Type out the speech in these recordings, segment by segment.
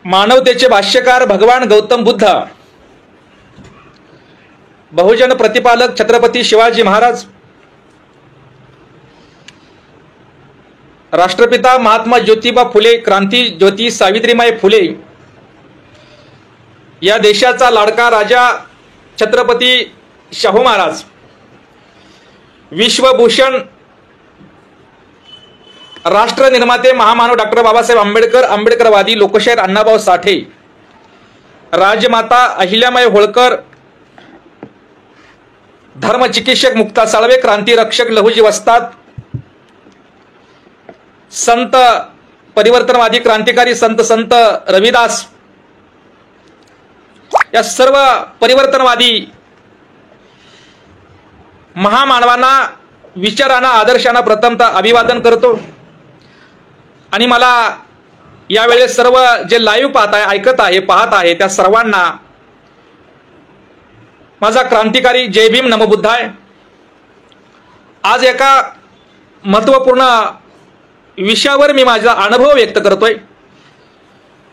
मानवतेचे भाष्यकार भगवान गौतम बुद्ध, बहुजन प्रतिपालक छत्रपती शिवाजी महाराज, राष्ट्रपिता महात्मा ज्योतिबा फुले, क्रांती ज्योती सावित्रीमाई फुले, या देशाचा लाडका राजा छत्रपती शाहू महाराज, विश्वभूषण राष्ट्र निर्माते महामानव डॉक्टर बाबासाहेब आंबेडकर, आंबेडकरवादी लोकशाहीर अण्णाभाऊ साठे, राजमाता अहिल्याबाई होळकर, धर्मचिकित्सक मुक्ता साळवे, क्रांतिरक्षक लहुजी वस्ताद, संत परिवर्तनवादी क्रांतिकारी संत रविदास, या सर्व परिवर्तनवादी महामानवांना विचारांना आदर्शांना प्रथमतः अभिवादन करतो. आणि मला यावेळेस सर्व जे लाईव्ह पाहत आहे, ऐकत आहे, पाहत आहे त्या सर्वांना माझा क्रांतिकारी जय भीम नमो बुद्धाय. आज एका महत्त्वपूर्ण विषयावर मी माझा अनुभव व्यक्त करतोय,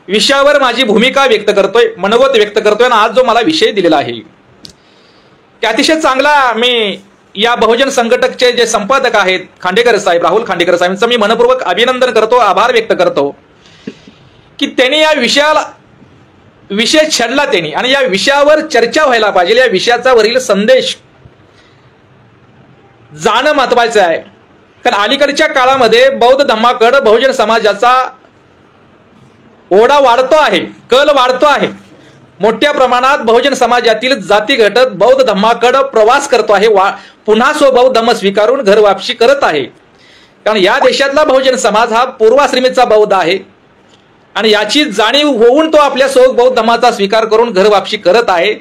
विषयावर माझी भूमिका व्यक्त करतोय, मनोगत व्यक्त करतोय. आणि आज जो मला विषय दिलेला आहे की अतिशय चांगला, मी या बहुजन संघटकचे जे संपादक आहेत खांडेकर साहेब, राहुल खांडेकर साहेबांचं मी मनपूर्वक अभिनंदन करतो, आभार व्यक्त करतो की त्यांनी या विषय छेडला त्यांनी, आणि या विषयावर चर्चा व्हायला पाहिजे. या विषयाचा वरील संदेश जाणं महत्वाचं आहे. कारण अलीकडच्या काळामध्ये बौद्ध धम्माकडे बहुजन समाजाचा ओढा वाढतो आहे, कल वाढतो आहे. मोठ्या प्रमाणात बहुजन समाजातील जाती घटक बौद्ध धम्माकडे प्रवास करतो आहे, पुन्हा बौद्ध धम्म स्वीकारून घर वापसी करत आहे. कारण या देशातला बहुजन समाज हा पूर्वाश्रमीचा बौद्ध आहे आणि याची जाणीव होऊन तो आपल्या बौद्ध धम्माचा स्वीकार करून घर वापसी करत आहे.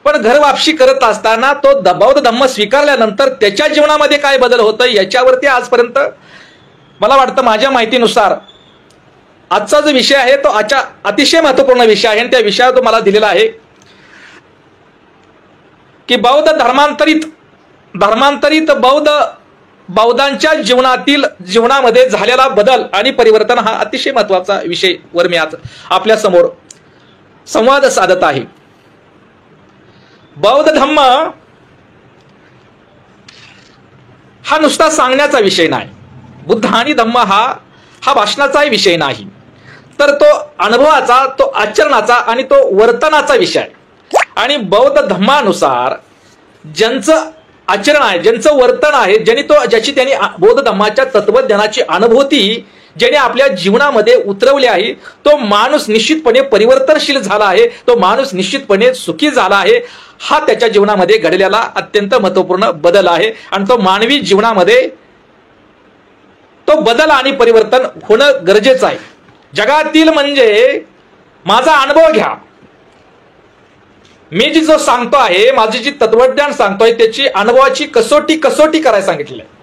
पण घर वापसी करत असताना तो बौद्ध धम्म स्वीकारल्यानंतर त्याच्या जीवनामध्ये काय बदल होतं याच्यावरती आजपर्यंत मला वाटतं, माझ्या माहितीनुसार आजचा जो विषय आहे तो अतिशय महत्वपूर्ण विषय आहे. आणि त्या विषयावर तो मला दिलेला आहे की बौद्ध धर्मांतरित बौद्धांच्या जीवनामध्ये झालेला बदल आणि परिवर्तन हा अतिशय महत्वाचा विषय वर मी आज आपल्या समोर संवाद साधत आहे. बौद्ध धम्म हा नुसता सांगण्याचा विषय नाही, बुद्ध आणि धम्म हा भाषणाचाही विषय नाही, तर तो अनुभवाचा, तो आचरणाचा आणि तो वर्तनाचा विषय. आणि बौद्ध धम्मानुसार ज्यांचं आचरण आहे, ज्यांचं वर्तन आहे, ज्याची त्यांनी बौद्ध धम्माच्या तत्वज्ञानाची अनुभूती ज्याने आपल्या जीवनामध्ये उतरवली आहे, तो माणूस निश्चितपणे परिवर्तनशील झाला आहे, तो माणूस निश्चितपणे सुखी झाला आहे. हा त्याच्या जीवनामध्ये घडलेला अत्यंत महत्वपूर्ण बदल आहे. आणि तो मानवी जीवनामध्ये तो बदल आणि परिवर्तन होणं गरजेचं आहे. जगातील म्हणजे माझा अनुभव घ्या, मी जो सांगतो आहे, माझी जी तत्वज्ञान सांगतोय त्याची अनुभवाची कसोटी करायला सांगितलेलं आहे,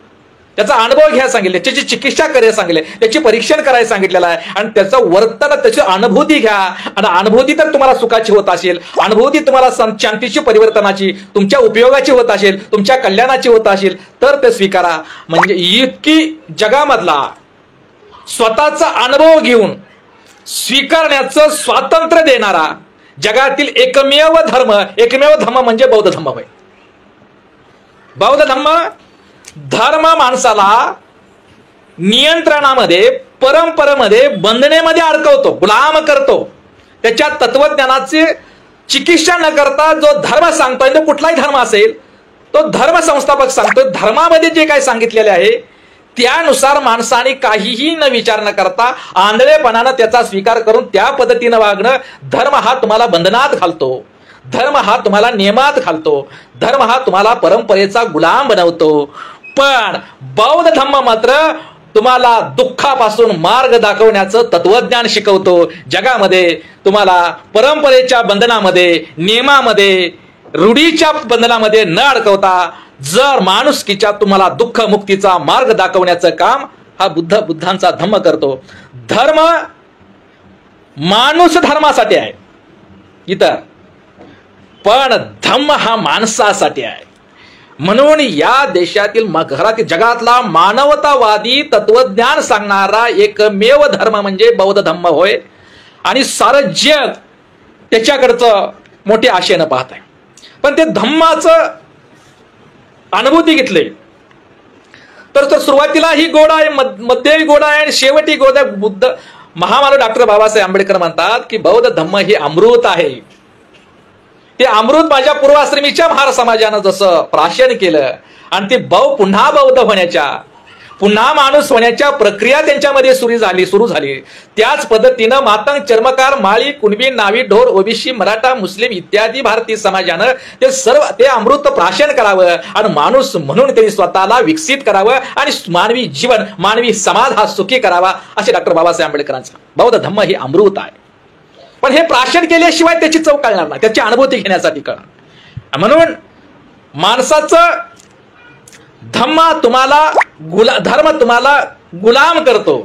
त्याचा अनुभव घ्या सांगितले, त्याची चिकित्सा करायला सांगितले, त्याची परीक्षण करायला सांगितलेलं आहे. आणि त्याचं वर्तन, त्याची अनुभूती घ्या. आणि अनुभूती तर तुम्हाला सुखाची होत असेल, अनुभूती तुम्हाला शांतीची, परिवर्तनाची, तुमच्या उपयोगाची होत असेल, तुमच्या कल्याणाची होत असेल, तर ते स्वीकारा. म्हणजे इतकी जगामधला स्वतःचा अनुभव घेऊन स्वीकारण्याचं स्वातंत्र्य देणारा जगातील एकमेव धर्म म्हणजे बौद्ध धम्म होय. बौद्ध धर्म माणसाला नियंत्रणामध्ये, परंपरेमध्ये, बंधनेमध्ये अडकवतो, गुलाम करतो. त्याच्या तत्वज्ञानाची चिकित्सा न करता जो धर्म सांगतोय, तो कुठलाही धर्म असेल, तो धर्म संस्थापक सांगतोय, धर्मामध्ये जे काय सांगितलेले आहे त्यानुसार माणसाने काहीही न विचार न करता आंधळेपणानं त्याचा स्वीकार करून त्या पद्धतीनं वागणं, धर्म हा तुम्हाला बंधनात घालतो, धर्म हा तुम्हाला नियमात घालतो, धर्म हा तुम्हाला परंपरेचा गुलाम बनवतो. पण बौद्ध धम्म मात्र तुम्हाला दुःखापासून मार्ग दाखवण्याचं तत्वज्ञान शिकवतो. जगामध्ये तुम्हाला परंपरेच्या बंधनामध्ये, नियमामध्ये, रूढीच्या बंधनामध्ये न अडकवता जर माणुसकीच्या तुम्हाला दुःख मुक्तीचा मार्ग दाखवण्याचं काम हा बुद्धांचा धम्म करतो. धर्म माणूस धर्मासाठी आहे इतर, पण धम्म हा माणसासाठी आहे. म्हणून या देशातील जगातला मानवतावादी तत्वज्ञान सांगणारा एकमेव धर्म म्हणजे बौद्ध धम्म होय. आणि सारं जग त्याच्याकडचं मोठ्या आशेनं पाहत आहे. पण ते धम्माचं अनुभूती घेतले तर सुरुवातीला ही गोड आहे, मध्यही गोड आहे आणि शेवटी गोड आहे. बुद्ध महामानव डॉक्टर बाबासाहेब आंबेडकर म्हणतात की बौद्ध धम्म हे अमृत आहे. ते अमृत माझ्या पूर्वाश्रमीच्या महार समाजानं जसं प्राशन केलं आणि ते पुन्हा बौद्ध होण्याच्या, पुन्हा माणूस होण्याच्या प्रक्रिया त्यांच्यामध्ये सुरू झाली त्याच पद्धतीनं मातंग, चर्मकार, माळी, कुणबी, नावी, ढोर, ओबीसी, मराठा, मुस्लिम इत्यादी भारतीय समाजानं ते अमृत प्राशन करावं आणि माणूस म्हणून त्यांनी स्वतःला विकसित करावं आणि मानवी जीवन, मानवी समाज हा सुखी करावा असे डॉक्टर बाबासाहेब आंबेडकरांचं. बौद्ध धम्म हे अमृत आहे. पण हे प्राशन केल्याशिवाय त्याची चव कळणार नाही, त्याची अनुभूती घेण्यासाठी कळणार. म्हणून माणसाचं धर्म तुम्हाला गुलाम करतो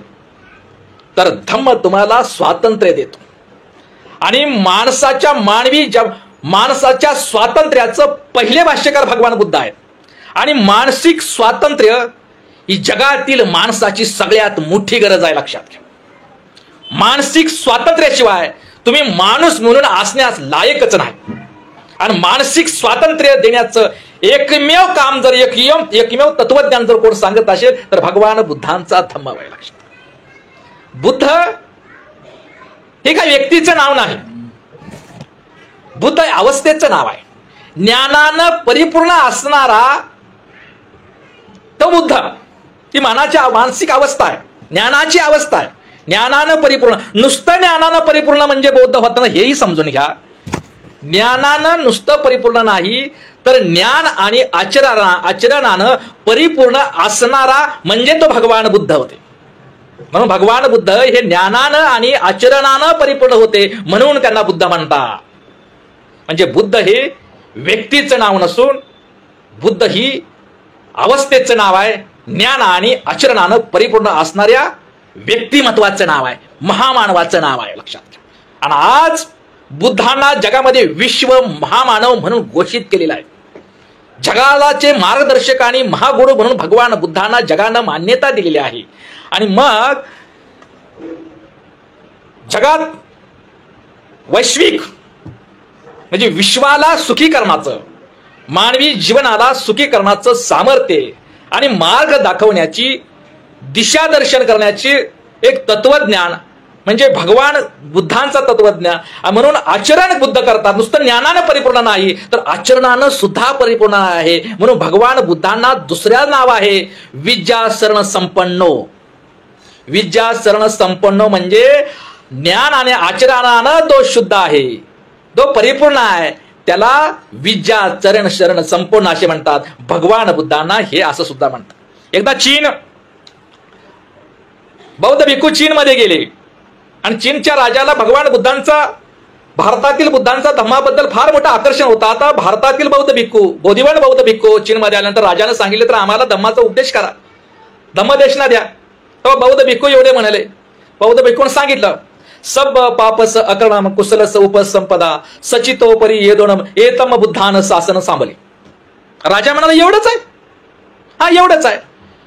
तर धम्म तुम्हाला स्वातंत्र्य देतो. आणि माणसाच्या स्वातंत्र्याचं पहिले भाष्यकार भगवान बुद्ध आहेत. आणि मानसिक स्वातंत्र्य ही जगातील माणसाची सगळ्यात मोठी गरज आहे, लक्षात घ्या. मानसिक स्वातंत्र्याशिवाय तुम्ही माणूस म्हणून असण्यास लायकच नाही. आणि मानसिक स्वातंत्र्य देण्याचं एकमेव काम जर एकमेव तत्वज्ञान जर कोण सांगत असेल तर भगवान बुद्धांचा धम्म आहे, लक्षात. बुद्ध हे काही व्यक्तीचं नाव नाही, बुद्ध अवस्थेचं नाव आहे. ज्ञानानं परिपूर्ण असणारा तो बुद्ध ही मानसिक अवस्था आहे, ज्ञानाची अवस्था आहे. ज्ञानानं परिपूर्ण, नुसतं ज्ञानानं परिपूर्ण म्हणजे बौद्ध होतं हेही समजून घ्या. ज्ञानानं नुसतं परिपूर्ण नाही तर ज्ञान आणि आचरणानं परिपूर्ण असणारा म्हणजे तो भगवान बुद्ध होते. म्हणून भगवान बुद्ध हे ज्ञानानं आणि आचरणानं परिपूर्ण होते म्हणून त्यांना बुद्ध म्हणतात. म्हणजे बुद्ध हे व्यक्तीचं नाव नसून बुद्ध ही अवस्थेचं नाव आहे. ज्ञान आणि आचरणानं परिपूर्ण असणाऱ्या व्यक्तिमत्वाचं नाव आहे, महामानवाचं नाव आहे, लक्षात घ्या. आणि आज बुद्धांना जगामध्ये विश्व महामानव म्हणून घोषित केलेला आहे. जगाचे मार्गदर्शक आणि महागुरु म्हणून भगवान बुद्धांना जगानं मान्यता दिलेली आहे. आणि मग जगात वैश्विक म्हणजे विश्वाला सुखी करण्याचं, मानवी जीवनाला सुखी करण्याचं सामर्थ्य आणि मार्ग दाखवण्याची, दिशा दर्शन करण्याची एक तत्वज्ञान म्हणजे भगवान बुद्धांचा तत्वज्ञान. म्हणून आचरण बुद्ध करतात. नुसतं ज्ञानानं परिपूर्ण नाही तर आचरणानं सुद्धा परिपूर्ण आहे. म्हणून भगवान बुद्धांना दुसऱ्या नाव आहे विद्या शरण संपन्नो. विद्या शरण संपन्नो म्हणजे ज्ञान आणि आचरणानं तो शुद्ध आहे, तो परिपूर्ण आहे, त्याला विद्या चरण शरण संपन्न असे म्हणतात. भगवान बुद्धांना हे असं सुद्धा म्हणतात. एकदा बौद्ध भिक्खू चीनमध्ये गेले आणि चीनच्या राजाला भगवान बुद्धांचा, भारतातील बुद्धांचा धम्माबद्दल फार मोठं आकर्षण होतं. आता भारतातील बौद्ध भिक्खू चीनमध्ये आल्यानंतर राजाने सांगितले तर आम्हाला धम्माचा उपदेश करा, धम्मदेशना द्या. तो बौद्ध भिक्खू एवढे म्हणाले. बौद्ध भिक्खून सांगितलं सब पापस अकरणम कुशलस उपसंपदा सचितोपरी येदोणम एतम बुद्धान शासन सांभले. राजा म्हणाला एवढंच आहे, हा एवढंच आहे.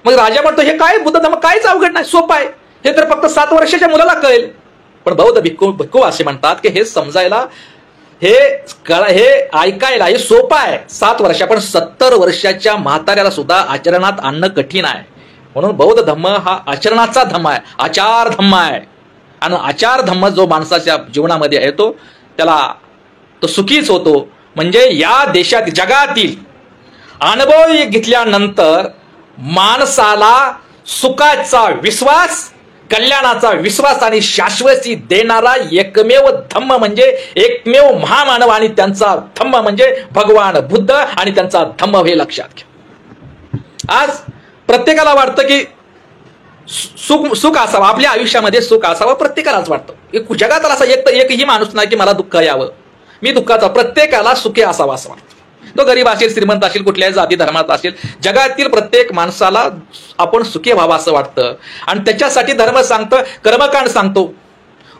मग राजा म्हणतो हे काय बुद्ध धम्म काहीच अवघड नाही, सोपं आहे, हे तर फक्त 7 वर्षाच्या मुलाला कळेल. पण बौद्ध भिक्खू असे म्हणतात की हे समजायला, हे ऐकायला हे सोपं आहे 7 वर्ष, पण 70 वर्षाच्या म्हाताऱ्याला सुद्धा आचरणात आणणं कठीण आहे. म्हणून बौद्ध धम्म हा आचरणाचा धम्म आहे, आचार धम्म आहे. आणि आचार धम्म जो माणसाच्या जीवनामध्ये येतो त्याला तो सुखीच होतो. म्हणजे या देशात, जगातील अनुभव घेतल्यानंतर माणसाला सुखाचा विश्वास, कल्याणाचा विश्वास आणि शाश्वती देणारा एकमेव धम्म म्हणजे एकमेव महामानव आणि त्यांचा धम्म म्हणजे भगवान बुद्ध आणि त्यांचा धम्म हे लक्षात घ्या. आज प्रत्येकाला वाटतं की सुख असावं, आपल्या आयुष्यामध्ये सुख असावं, प्रत्येकालाच वाटतं. जगात असा एकही माणूस नाही की मला दुःख यावं, मी दुःखाचा, प्रत्येकाला सुखी असावं असं वाटतं. तो गरीब असेल, श्रीमंत असेल, कुठल्याही जाती धर्मात असेल, जगातील प्रत्येक माणसाला आपण सुखी व्हावं असं वाटतं. आणि त्याच्यासाठी धर्म सांगतं, कर्मकांड सांगतो,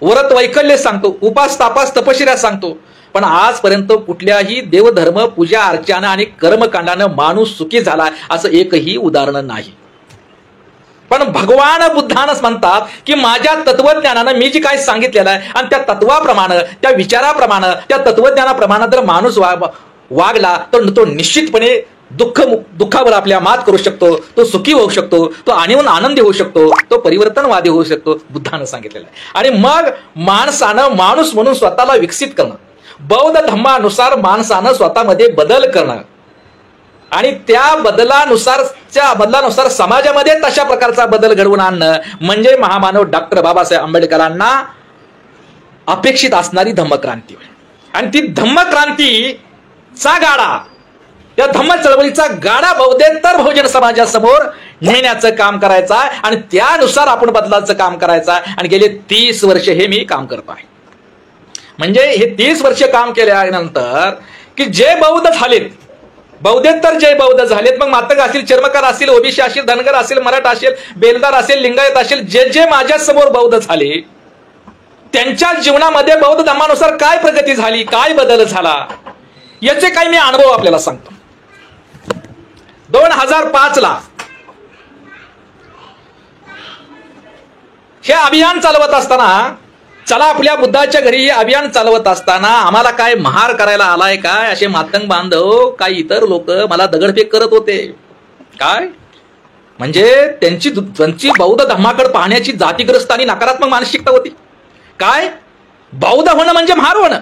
व्रत वैकल्य सांगतो, उपास तापास तपश्चर्या सांगतो. पण आजपर्यंत कुठल्याही देवधर्म, पूजा अर्चना आणि कर्मकांडानं माणूस सुखी झाला असं एकही उदाहरण नाही. पण भगवान बुद्धानच म्हणतात की माझ्या तत्वज्ञानानं मी जी काय सांगितलेलं आहे आणि त्या तत्वाप्रमाणे, त्या विचाराप्रमाणे, त्या तत्वज्ञानाप्रमाणे जर माणूस वागला तर तो निश्चितपणे दुःखावर आपल्या मात करू शकतो, तो सुखी होऊ शकतो, तो आणून आनंदी होऊ शकतो, तो परिवर्तनवादी होऊ शकतो, बुद्धानं सांगितलेलं आहे. आणि मग माणसानं माणूस म्हणून स्वतःला विकसित करणं, बौद्ध धम्मानुसार माणसानं स्वतःमध्ये बदल करणं आणि त्या बदलानुसार समाजामध्ये तशा प्रकारचा बदल घडवून आणणं म्हणजे महामानव डॉक्टर बाबासाहेब आंबेडकरांना अपेक्षित असणारी धम्मक्रांती. आणि ती धम्मक्रांतीचा गाडा, या धम्म चळवळीचा गाडा बौद्धेतर बहुजन समाजासमोर नेण्याचं काम करायचं आहे आणि त्यानुसार आपण बदलाचं काम करायचं आहे. आणि गेले 30 वर्ष हे मी काम करतो आहे. म्हणजे हे 30 वर्ष काम केल्यानंतर की जे बौद्ध झालेत, बौद्धेतर जे बौद्ध झालेत, मग मातंग असतील, चर्मकार असतील, ओबीसी असतील, धनगर असेल, मराठा असेल, बेलदार असेल, लिंगायत असेल, जे जे माझ्या समोर बौद्ध झाले त्यांच्या जीवनामध्ये बौद्ध धर्मानुसार काय प्रगती झाली, काय बदल झाला, याचे काही मी अनुभव आपल्याला सांगतो. 2005 ला हे अभियान चालवत असताना, चला आपल्या बुद्धाच्या घरी हे अभियान चालवत असताना आम्हाला काय महार करायला आलाय काय असे मातंग बांधव, काही इतर लोक मला दगडफेक करत होते. काय म्हणजे त्यांची बौद्ध धर्माकडे पाहण्याची जातीग्रस्त आणि नकारात्मक मानसिकता होती. काय बौद्ध होणं म्हणजे महार होणं.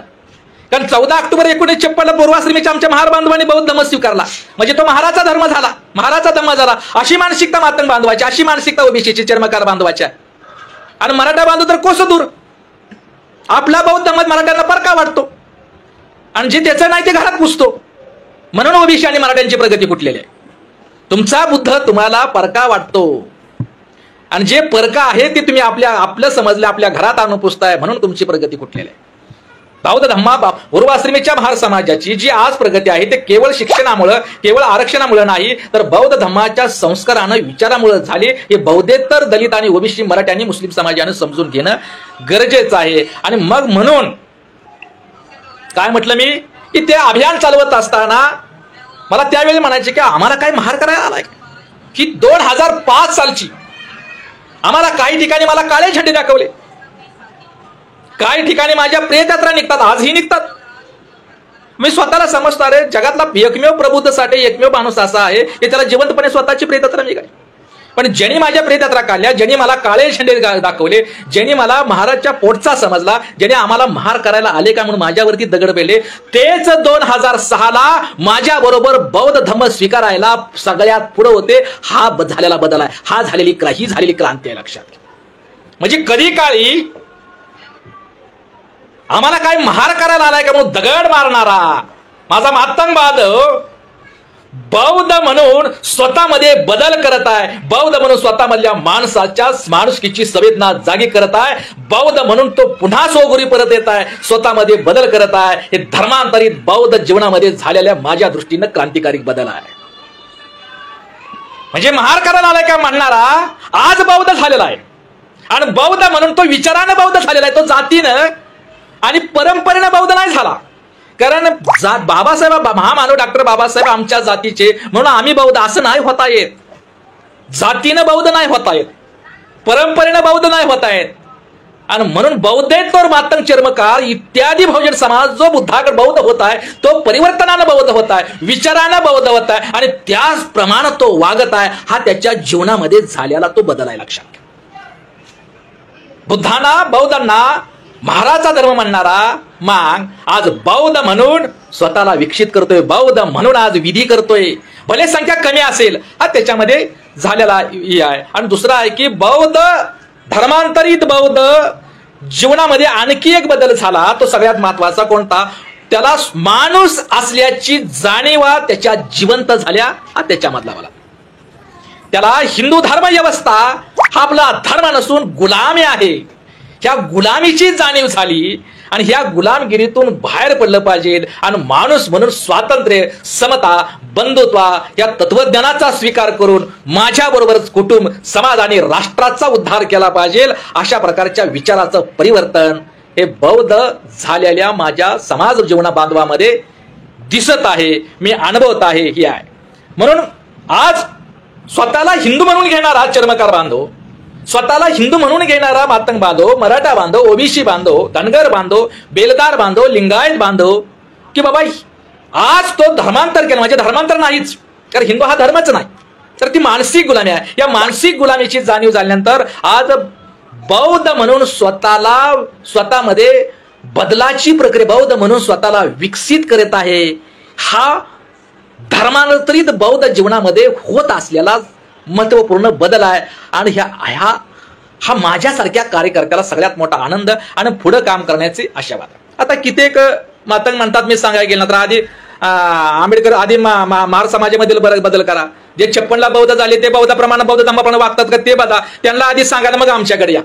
कारण 14 ऑक्टोबर 1956 ला पूर्वाश्रमीच्या आमच्या महार बांधवांनी बौद्ध धर्म स्वीकारला म्हणजे तो महाराचा धर्म झाला, महाराचा धर्म झाला. अशी मानसिकता मातंग बांधवाची, अशी मानसिकता ओबीसीची, चर्मकार बांधवाच्या. आणि मराठा बांधव तर कोस दूर, आपला बौद्ध धर्म मराठ्यांना परका वाटतो आणि जे त्याचं नाही ते घरात पुसतो. म्हणून ओबीसी आणि मराठ्यांची प्रगती कुठलेली आहे. तुमचा बुद्ध तुम्हाला परका वाटतो आणि जे परका आहे ते तुम्ही आपलं समजलं, आपल्या घरात आणून पुसताय, म्हणून तुमची प्रगती कुठलेली आहे. बौद्ध धम्मा पूर्वाश्रमीच्या महार समाजाची जी आज प्रगती आहे ते केवळ शिक्षणामुळे, केवळ आरक्षणामुळे नाही तर बौद्ध धम्माच्या संस्कारानं, विचारामुळे झाले. हे बौद्धेतर, दलित आणि ओबीसी, मराठी, मुस्लिम समाजानं समजून घेणं गरजेचं आहे. आणि मग म्हणून काय म्हटलं मी की ते अभियान चालवत असताना मला त्यावेळी म्हणायचे की आम्हाला काय महार करायला आलाय की 2005 सालची आम्हाला काही ठिकाणी मला काळे झेंडे दाखवले, काही ठिकाणी माझ्या प्रेतयात्रा निघतात, आजही निघतात. मी स्वतःला समजतो अरे जगातला एकमेव प्रबुद्धसाठी एकमेव माणूस असा आहे की त्याला जिवंतपणे स्वतःची प्रेतयात्रा निघाली. पण ज्यांनी माझ्या प्रेतयात्रा काढल्या, ज्यांनी मला काळे झेंडे दाखवले, ज्यांनी मला महाराजच्या पोटचा समजला, ज्यांनी आम्हाला महार करायला आले का म्हणून माझ्यावरती दगड पेले, तेच 2006 ला माझ्या बरोबर बौद्ध धर्म स्वीकारायला सगळ्यात पुढे होते. हा झालेला बदल आहे, ही झालेली क्रांती आहे लक्षात. म्हणजे कधी काळी आम्हाला काय महार करायला आलाय का म्हणून दगड मारणारा माझा मातंग बांधव बौद्ध म्हणून स्वतःमध्ये बदल करत आहे, बौद्ध म्हणून स्वतःमधल्या माणसाच्या माणुसकीची संवेदना जागी करत आहे, बौद्ध म्हणून तो पुन्हा स्वगुरी परत येत आहे, स्वतःमध्ये बदल करत आहे. हे धर्मांतरित बौद्ध जीवनामध्ये झालेल्या माझ्या दृष्टीनं क्रांतिकारी बदल आहे. म्हणजे महार करायला आलाय का म्हणणारा आज बौद्ध झालेला आहे आणि बौद्ध म्हणून तो विचारानं बौद्ध झालेला आहे, तो जातीनं आणि परंपरेनं बौद्ध नाही झाला. कारण बाबासाहेब, महामानव डॉक्टर बाबासाहेब आमच्या जातीचे म्हणून आम्ही बौद्ध असं नाही होता येत. जातीनं बौद्ध नाही होता येत, परंपरेनं बौद्ध नाही होता येत. आणि म्हणून बौद्धेतर, मातंग, चर्मकार इत्यादी बहुजन समाज जो बुद्धाकडे बौद्ध होत आहे तो परिवर्तनानं बौद्ध होत आहे, विचारानं बौद्ध होत आहे आणि त्याचप्रमाणे तो वागत आहे. हा त्याच्या जीवनामध्ये झालेला तो बदल आहे लक्षात घ्या. बुद्धांना, बौद्धांना महाराजचा धर्म म्हणणारा मग आज बौद्ध म्हणून स्वतःला विकसित करतोय, बौद्ध म्हणून आज विधी करतोय. भले संख्या कमी असेल, हा त्याच्यामध्ये झालेला आहे. आणि दुसरा आहे की बौद्ध धर्मांतरित बौद्ध जीवनामध्ये आणखी एक बदल झाला, तो सगळ्यात महत्वाचा. कोणता? त्याला माणूस असल्याची जाणीव त्याच्या जिवंत झाल्या, हा त्याच्यामधला मला. त्याला हिंदू धर्म व्यवस्था हा आपला धर्म नसून गुलामी आहे, ह्या गुलामीची जाणीव झाली आणि ह्या गुलामगिरीतून बाहेर पडलं पाहिजे आणि माणूस म्हणून स्वातंत्र्य, समता, बंधुत्व या तत्वज्ञानाचा स्वीकार करून माझ्याबरोबरच कुटुंब, समाज आणि राष्ट्राचा उद्धार केला पाहिजे. अशा प्रकारच्या विचाराचं परिवर्तन हे बौद्ध झालेल्या माझ्या समाज जीवना बांधवामध्ये दिसत आहे, मी अनुभवत आहे ही आहे. म्हणून आज स्वतःला हिंदू म्हणून घेणारा चर्मकार बांधव, स्वतःला हिंदू म्हणून घेणारा मातंग बांधव, मराठा बांधव, ओबीसी बांधव, धनगर बांधव, बेलदार बांधव, लिंगायत बांधव, की बाबा आज तो धर्मांतर केलं, म्हणजे धर्मांतर नाहीच, कारण हिंदू हा धर्मच नाही, तर ती मानसिक गुलामी आहे. या मानसिक गुलामीची जाणीव झाल्यानंतर आज बौद्ध म्हणून स्वतःमध्ये बदलाची प्रक्रिया, बौद्ध म्हणून स्वतःला विकसित करत आहे. हा धर्मांतरित बौद्ध जीवनामध्ये होत असलेला महत्वपूर्ण बदल आहे. आणि हा माझ्यासारख्या कार्यकर्त्याला सगळ्यात मोठा आनंद आणि पुढे काम करण्याची आशावाद. आता कित्येक मातंग म्हणतात, मी सांगायला गेलं तर आधी आंबेडकर आधी महार समाजामधील बदल करा, जे 56ला बौद्ध झाले ते बौद्धाप्रमाणे बौद्ध धर्माप्रमाणे वागतात का ते बघा, त्यांना आधी सांगायला मग आमच्याकडे या.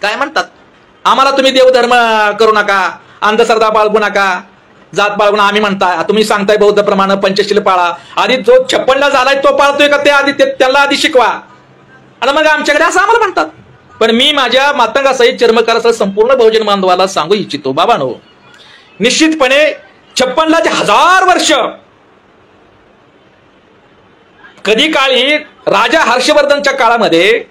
काय म्हणतात, आम्हाला तुम्ही देवधर्म करू नका, अंधश्रद्धा बाळगू नका, जात बाळगून आम्ही म्हणताय, तुम्ही सांगताय बौद्ध प्रमाणे पंचशील पाळा, आधी जो 56ला झालाय तो पाळतोय का ते आधी त्याला आधी शिकवा आणि मग आमच्याकडे असं आम्हाला म्हणतात. पण मी माझ्या मातंगासहित चर्मकारासह संपूर्ण बहुजन बांधवाला सांगू इच्छितो, बाबांनो, निश्चितपणे 56ला 1000 वर्ष कधी काळी राजा हर्षवर्धनच्या काळामध्ये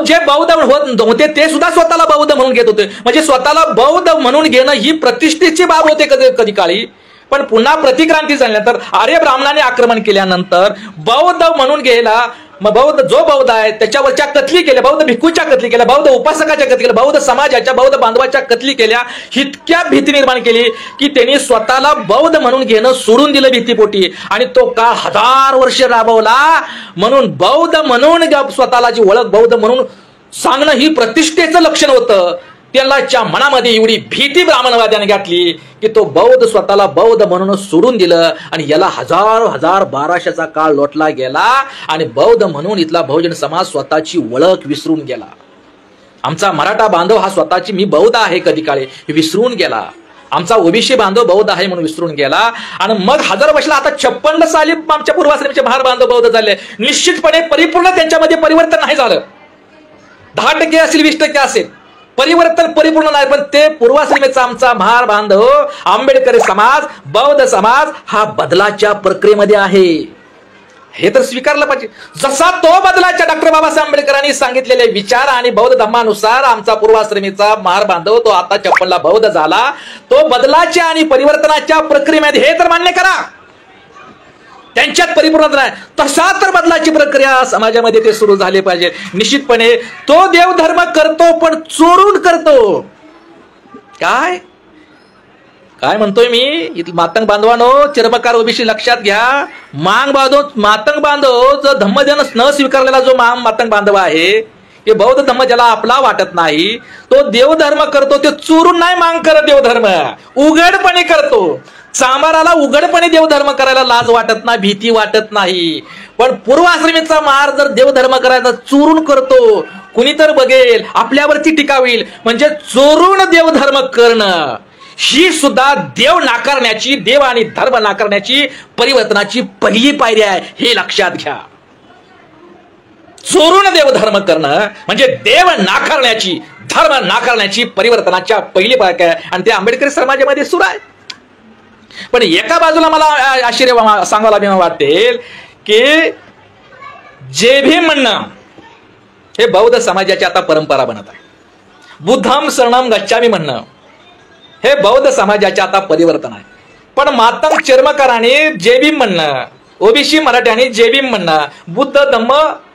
जे बौद्ध होत होते ते सुद्धा स्वतःला बौद्ध म्हणून घेत होते, म्हणजे स्वतःला बौद्ध म्हणून घेणं ही प्रतिष्ठेची बाब होते कधी काळी. पण पुन्हा प्रतिक्रांती झाल्यानंतर आर्य ब्राह्मणाने आक्रमण केल्यानंतर बौद्ध म्हणून घ्यायला बौद्ध जो बौद्ध आहे त्याच्यावरच्या कत्ली केल्या, बौद्ध भिक्खूच्या कत्ली केल्या, बौद्ध उपासकाच्या कत्ली केल्या, बौद्ध समाजाच्या बौद्ध बांधवाच्या कत्ली केल्या. इतक्या भीती निर्माण केली की त्यांनी स्वतःला बौद्ध म्हणून घेणं सोडून दिलं भीतीपोटी, आणि तो काळ 1000 वर्ष राबवला. म्हणून बौद्ध म्हणून स्वतःलाची ओळख बौद्ध म्हणून सांगणं ही प्रतिष्ठेचं लक्षण होतं. त्यांच्या मनामध्ये एवढी भीती ब्राह्मणवाद्याने घातली की तो बौद्ध स्वतःला बौद्ध म्हणून सोडून दिलं, आणि याला 1200चा काळ लोटला गेला, आणि बौद्ध म्हणून इथला बहुजन समाज स्वतःची ओळख विसरून गेला. आमचा मराठा बांधव हा स्वतःची मी बौद्ध आहे कधी काळी विसरून गेला, आमचा ओबीसी बांधव बौद्ध आहे म्हणून विसरून गेला. आणि मग 1000 वर्षाला आता 56 साली आमच्या पूर्वाश्रमीचे महार बांधव बौद्ध झाले. निश्चितपणे परिपूर्ण त्यांच्यामध्ये परिवर्तन नाही झालं, 10% असेल 20% असेल, परिवर्तन परिपूर्ण नाही, पण ते पूर्वाश्रमीचा आमचा महार बांधव आंबेडकरी समाज बौद्ध समाज हा बदलाच्या प्रक्रियेमध्ये आहे, हे तर स्वीकारलं पाहिजे. जसा तो बदलाच्या डॉक्टर बाबासाहेब आंबेडकरांनी सांगितलेले विचार आणि बौद्ध धर्मानुसार आमचा पूर्वाश्रमीचा महार बांधव तो आता 56ला बौद्ध झाला, तो बदलाच्या आणि परिवर्तनाच्या प्रक्रियेमध्ये हे तर मान्य करा, त्यांच्यात परिपूर्ण नाही. तसा तर बदलाची प्रक्रिया समाजामध्ये ते सुरू झाले पाहिजे. निश्चितपणे तो देवधर्म करतो पण चोरून करतो. काय काय म्हणतोय मी, मातंग बांधवानो, चर्मकार ओबीसी लक्षात घ्या. मातंग बांधव जो धम्मजन न स्वीकारलेला जो मातंग बांधव आहे, हे बौद्ध धर्म ज्याला आपला वाटत नाही, तो देवधर्म करतो, ते चोरून नाही मांग करत, देवधर्म उघडपणे करतो. चांबाराला उघडपणे देवधर्म करायला लाज वाटत नाही, भीती वाटत नाही. पण पूर्वाश्रमीचा महार जर देवधर्म करायचा चोरून करतो, कुणी तर बघेल, आपल्यावरती टीका होईल. म्हणजे चोरून देवधर्म करणं ही सुद्धा देव नाकारण्याची, देव आणि धर्म नाकारण्याची परिवर्तनाची पहिली पायरी आहे, हे लक्षात घ्या. चोरून देवधर्म करणं म्हणजे देव नाकारण्याची, धर्म नाकारण्याची परिवर्तनाच्या पहिली पायरी आहे, आणि ते आंबेडकरी समाजामध्ये सुरू आहे. पण एका बाजूला मला आश्चर्य सांगायला वाटेल की जे भीम म्हणणं हे बौद्ध समाजाची आता परंपरा बनत आहे. बुद्धम शरणम गच्छामी म्हणणं हे बौद्ध समाजाचे आता परिवर्तन आहे. पण मातंग चर्मकारांनी जे भीम म्हणणं, ओबीसी मराठ्यांनी जे भीम म्हणणं,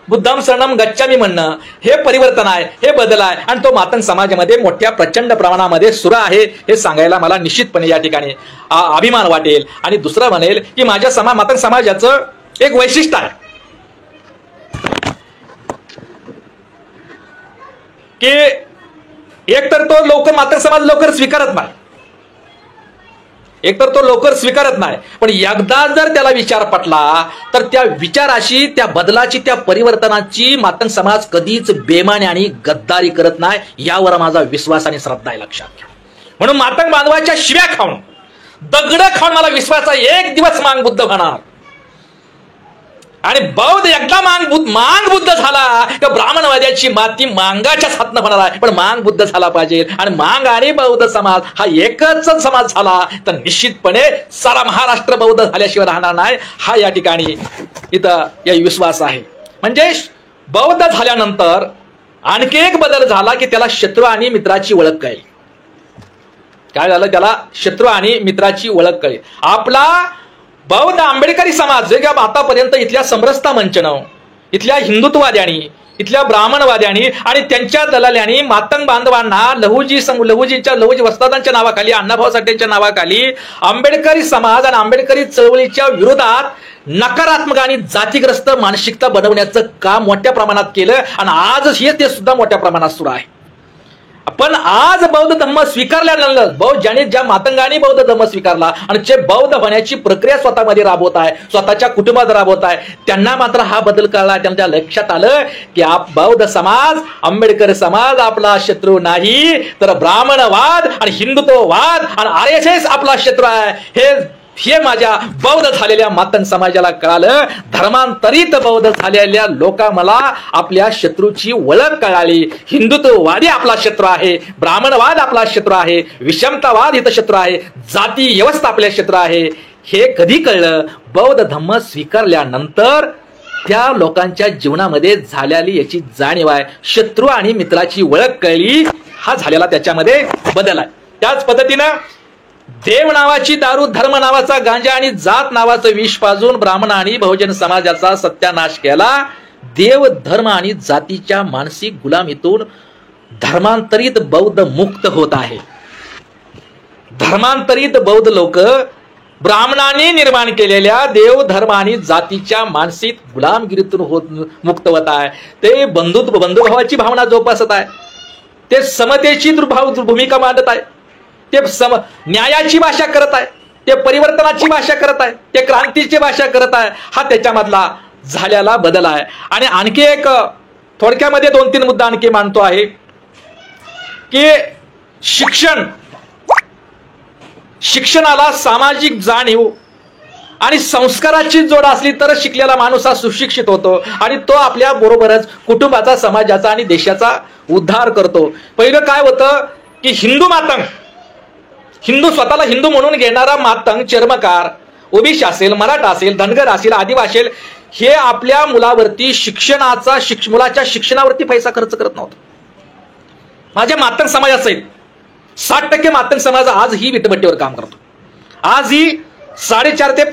बुद्धम शरणम गच्छामी म्हणणं हे परिवर्तन आहे, हे बदल आहे, आणि तो मातंग समाजामध्ये मोठ्या प्रचंड प्रमाणामध्ये सुरू आहे, हे सांगायला मला निश्चितपणे या ठिकाणी अभिमान वाटेल. आणि दुसरं म्हणेल की माझ्या मातंग समाजाचं एक वैशिष्ट्य आहे की एकतर तो लवकर मातंग समाज लवकर स्वीकारत नाही, एकतर तो लवकर स्वीकारत नाही, पण एकदा जर त्याला विचार पटला तर त्या विचाराशी, त्या बदलाची, त्या परिवर्तनाची मातंग समाज कधीच बेमानी आणि गद्दारी करत नाही, यावर माझा विश्वास आणि श्रद्धा आहे, लक्षात घ्या. म्हणून मातंग बांधवाच्या शिव्या खाऊन, दगड खाऊन मला विश्वास आहे, एक दिवस मांग बुद्ध होणार. आणि बौद्ध एकदा मांग बुद्ध झाला तर ब्राह्मणवाद्याची माती मांगाच्याच हातनं होणार आहे. पण मांग बुद्ध झाला पाहिजे आणि मांग आणि बौद्ध समाज हा एकच समाज झाला तर निश्चितपणे सारा महाराष्ट्र बौद्ध झाल्याशिवाय राहणार नाही. हा या ठिकाणी इथं या विश्वास आहे. म्हणजे बौद्ध झाल्यानंतर आणखी एक बदल झाला की त्याला शत्रू आणि मित्राची ओळख कळली. काय झालं? त्याला शत्रू आणि मित्राची ओळख कळली. आपला बौद्ध आंबेडकरी समाज जे आतापर्यंत इथल्या समरसता मंचनं, इथल्या हिंदुत्ववाद्यांनी, इथल्या ब्राह्मणवाद्यांनी आणि त्यांच्या दलाल्यांनी मातंग बांधवांना लहुजी वस्तादांच्या नावाखाली, अण्णाभाऊ साठेंच्या नावाखाली आंबेडकरी समाज आणि आंबेडकरी चळवळीच्या विरोधात नकारात्मक आणि जातीग्रस्त मानसिकता बनवण्याचं काम मोठ्या प्रमाणात केलं आणि आज हे ते सुद्धा मोठ्या प्रमाणात सुरू आहे. पण आज बौद्ध धर्म स्वीकारल्यानंतर ज्या मातंगाने बौद्ध धर्म स्वीकारला आणि जे बौद्ध होण्याची प्रक्रिया स्वतःमध्ये राबवत आहे, स्वतःच्या कुटुंबात राबवत आहे, त्यांना मात्र हा बदल कळला. त्यांच्या लक्षात आलं की बौद्ध समाज, आंबेडकर समाज आपला शत्रू नाही तर ब्राह्मणवाद आणि हिंदुत्ववाद आणि RSS आपला शत्रू आहे. हे माझ्या बौद्ध झालेल्या मातंग समाजाला कळालं. धर्मांतरित बौद्ध झालेल्या मला आपल्या शत्रूची ओळख कळाली. हिंदुत्ववादी आपला शत्रू आहे, ब्राह्मणवाद आपला शत्रू आहे, विषमतावाद इथं शत्रू आहे, जाती व्यवस्था आपल्या शत्रू आहे. हे कधी कळलं? बौद्ध धर्म स्वीकारल्यानंतर त्या लोकांच्या जीवनामध्ये झालेली याची जाणीव आहे. शत्रू आणि मित्राची ओळख कळली. हा झालेला त्याच्यामध्ये बदल आहे. त्याच पद्धतीनं देव नावाची दारू, धर्म नावाचा गांजा आणि जात नावाचं विष पाजून ब्राह्मण आणि बहुजन समाजाचा सत्यानाश केला. देव, धर्म आणि जातीच्या मानसिक गुलामीतून धर्मांतरित बौद्ध मुक्त होत आहे. धर्मांतरित बौद्ध लोक ब्राह्मणांनी निर्माण केलेल्या देव, धर्म आणि जातीच्या मानसिक गुलामगिरीतून मुक्त होत आहे. ते बंधुभावाची भावना जोपासत आहे. ते समतेची भूमिका मांडत आहे. ते न्यायाची भाषा करत आहे. ते परिवर्तनाची भाषा करत आहे. ते क्रांतीची भाषा करत आहे. हा त्याच्यामधला झालेला बदल आहे. आणि आणखी एक थोडक्यामध्ये 2-3 मुद्दा आणखी मांडतो आहे की शिक्षणाला सामाजिक जाणीव आणि संस्काराची जोड असली तर शिकलेला माणूस हा सुशिक्षित होतो आणि तो आपल्या बरोबरच कुटुंबाचा, समाजाचा आणि देशाचा उद्धार करतो. पहिलं काय होतं की हिंदू स्वतःला हिंदू म्हणून घेणारा मातंग, चर्मकार, ओबीसी असेल, मराठा असेल, धनगर असेल, आदिवासी असेल, हे आपल्या मुलावरती मुलाच्या शिक्षणावरती पैसा खर्च करत नव्हतं. माझ्या मातंग समाज असेल 60% मातंग समाज आज ही विटभट्टीवर काम करतो. आज ही 4.5 ते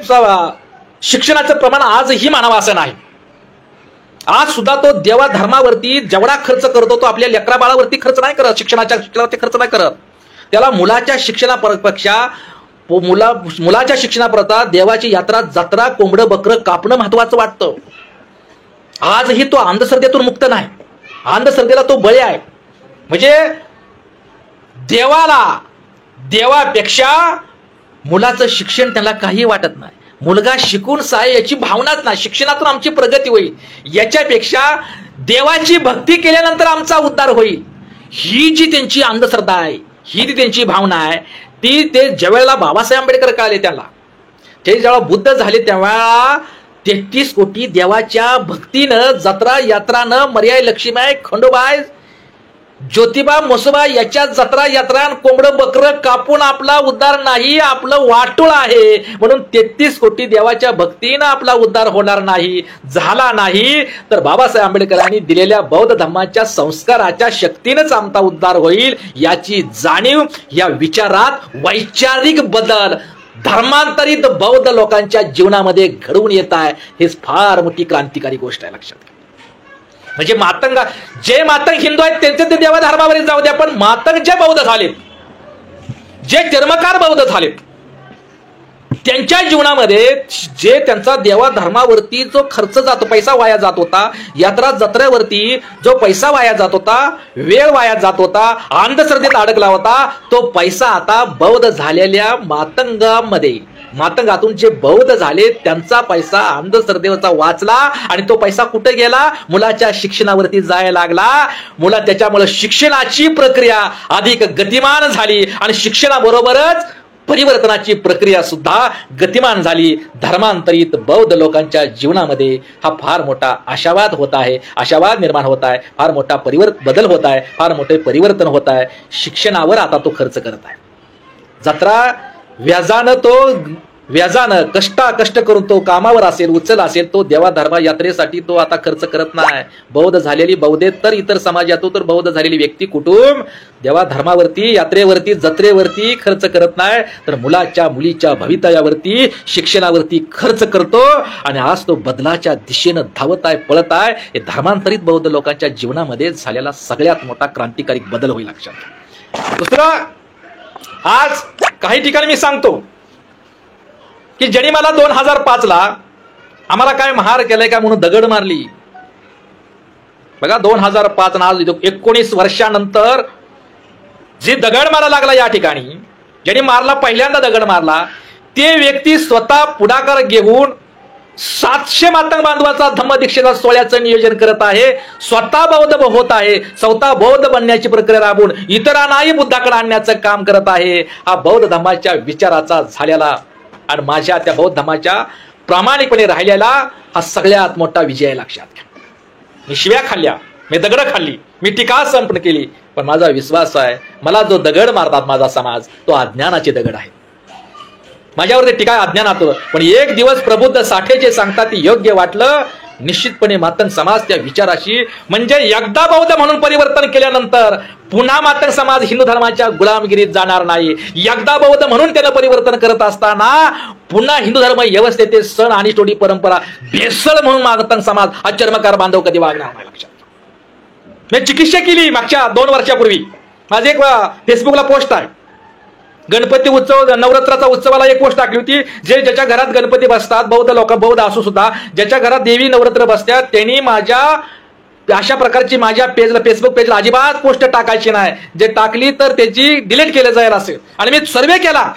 शिक्षणाचं प्रमाण आजही मानावं असं नाही. आज सुद्धा तो देवा धर्मावरती जेवढा खर्च करतो तो आपल्या लेकरा बाळावरती खर्च नाही करत, शिक्षणावरती खर्च नाही करत. त्याला मुलाच्या शिक्षणापेक्षा मुलाच्या शिक्षणाप्रता देवाची यात्रा, जत्रा, कोंबडं बकरं कापणं महत्वाचं वाटतं. आजही तो अंधश्रद्धेतून मुक्त नाही. अंधश्रद्धेला तो बळी आहे. म्हणजे देवापेक्षा मुलाचं शिक्षण त्याला काही वाटत नाही. मुलगा शिकून याची भावनाच नाही. शिक्षणातून आमची प्रगती होईल याच्यापेक्षा देवाची भक्ती केल्यानंतर आमचा उद्धार होईल, ही जी त्यांची अंधश्रद्धा आहे, ही जी त्यांची भावना आहे, ते ज्यावेळेला बाबासाहेब आंबेडकर कळले, त्याला ते जेव्हा बुद्ध झाले तेव्हा 33 कोटी देवाच्या भक्तीनं, जत्रा यात्रानं, मर्याय लक्ष्मीबाई, खंडोबाई, ज्योतिबा, म्हसोबा याच्या जत्रा यात्रा, कोंबडं बकरं कापून आपला उद्धार नाही, आपलं वाटोळ आहे. म्हणून 33 कोटी देवाच्या भक्तीनं आपला उद्धार होणार नाही. झाला नाही तर बाबासाहेब आंबेडकरांनी दिलेल्या बौद्ध धर्माच्या संस्काराच्या शक्तीनंच आमचा उद्धार होईल, याची जाणीव या विचारात वैचारिक बदल धर्मांतरित बौद्ध लोकांच्या जीवनामध्ये घडवून येत आहे. हे फार मोठी क्रांतिकारी गोष्ट आहे, लक्षात घ्या. म्हणजे जे मातंग हिंदू आहेत त्यांचे ते देवा धर्मावर जाऊ द्या, पण मातंग जे बौद्ध झालेत, जे चर्मकार बौद्ध झालेत, त्यांच्या जीवनामध्ये जे त्यांचा देवा धर्मावरती जो खर्च जातो, पैसा वाया जात होता, यात्रा जत्रेवरती जो पैसा वाया जात होता, वेळ वाया जात होता, अंधश्रद्धेत अडकला होता, तो पैसा आता बौद्ध झालेल्या मातंगातून जे बौद्ध झाले त्यांचा पैसा अंधश्रद्धेवरचा वाचला आणि तो पैसा कुठे गेला? मुलाच्या शिक्षणावरती जायला लागला. त्याच्यामुळे शिक्षणाची प्रक्रिया अधिक गतिमान झाली आणि शिक्षणाबरोबरच परिवर्तनाची प्रक्रिया सुद्धा गतिमान झाली. धर्मांतरित बौद्ध लोकांच्या जीवनामध्ये हा फार मोठा आशावाद होत आहे, आशावाद निर्माण होत आहे, फार मोठा बदल होत आहे, फार मोठे परिवर्तन होत आहे. शिक्षणावर आता तो खर्च करत आहे. जत्रा व्याजानं कष्ट करून तो कामावर असेल, उचल असेल, तो देवा धर्मा यात्रेसाठी तो आता खर्च करत नाही. बौद्ध झालेली बौद्धेतर इतर समाज येतो, तर बौद्ध झालेली व्यक्ती कुटुंब देवा धर्मावरती, यात्रेवरती, जत्रेवरती खर्च करत नाही, तर मुलीच्या भवितव्यावरती, शिक्षणावरती खर्च करतो. आणि आज तो बदलाच्या दिशेनं धावत आहे, पळत आहे. हे धर्मांतरित बौद्ध लोकांच्या जीवनामध्ये झालेला सगळ्यात मोठा क्रांतिकारी बदल होईल लक्षात. दुसरं, आज काही ठिकाणी मी सांगतो की ज्यांनी मला 2005ला आम्हाला काय महार केलंय का म्हणून दगड मारली. बघा 2005 आज 19 वर्षानंतर जे दगड मारा लागला या ठिकाणी, ज्यांनी मारला, पहिल्यांदा दगड मारला, ते व्यक्ती स्वतः पुढाकार घेऊन 700 मातंग बांधवाचा धम्मदीक्षेचा सोहळ्याचं नियोजन करत आहे. स्वतः बौद्ध होत आहे, स्वतः बौद्ध बनण्याची प्रक्रिया राबवून इतरांनाही बुद्धाकडे आणण्याचं काम करत आहे. हा बौद्ध धर्माच्या विचाराचा झालेला आणि माझ्या त्या बौद्ध धर्माच्या प्रामाणिकपणे राहिलेला हा सगळ्यात मोठा विजय आहे लक्षात घ्या. मी शिव्या खाल्ल्या, मी दगड खाल्ली, मी टीका सहन पण केली, पण माझा विश्वास आहे मला जो दगड मारतात माझा समाज, तो अज्ञानाचे दगड आहे. माझ्यावर ते टीका अज्ञानात, पण एक दिवस प्रबुद्ध साठेचे सांगतात ते योग्य वाटलं. निश्चितपणे मातंग समाज त्या विचाराशी, म्हणजे एकदा बौद्ध म्हणून परिवर्तन केल्यानंतर पुन्हा मातंग समाज हिंदू धर्माच्या गुलामगिरीत जाणार नाही. एकदा बौद्ध म्हणून त्यानं परिवर्तन करत असताना पुन्हा हिंदू धर्म व्यवस्थेचे सण आणि टोडी परंपरा भेसळ म्हणून मातंग समाज हा चर्मकार बांधव कधी वागणार नाही लक्षात. मी चिकित्सा केली मागच्या 2 वर्षापूर्वी. माझे एक फेसबुकला पोस्ट आहे, गणपती उत्सव, नवरात्राचा उत्सवाला एक पोस्ट टाकली होती. ज्याच्या घरात गणपती बसतात, बौद्ध असू सुद्धा, ज्याच्या घरात देवी नवरात्र बसतात, त्यांनी माझ्या अशा प्रकारची माझ्या फेसबुक पेजला अजिबात पोस्ट टाकायची नाही. जे टाकली तर त्याची डिलीट केलं जाईल असेल. आणि मी सर्वे केला,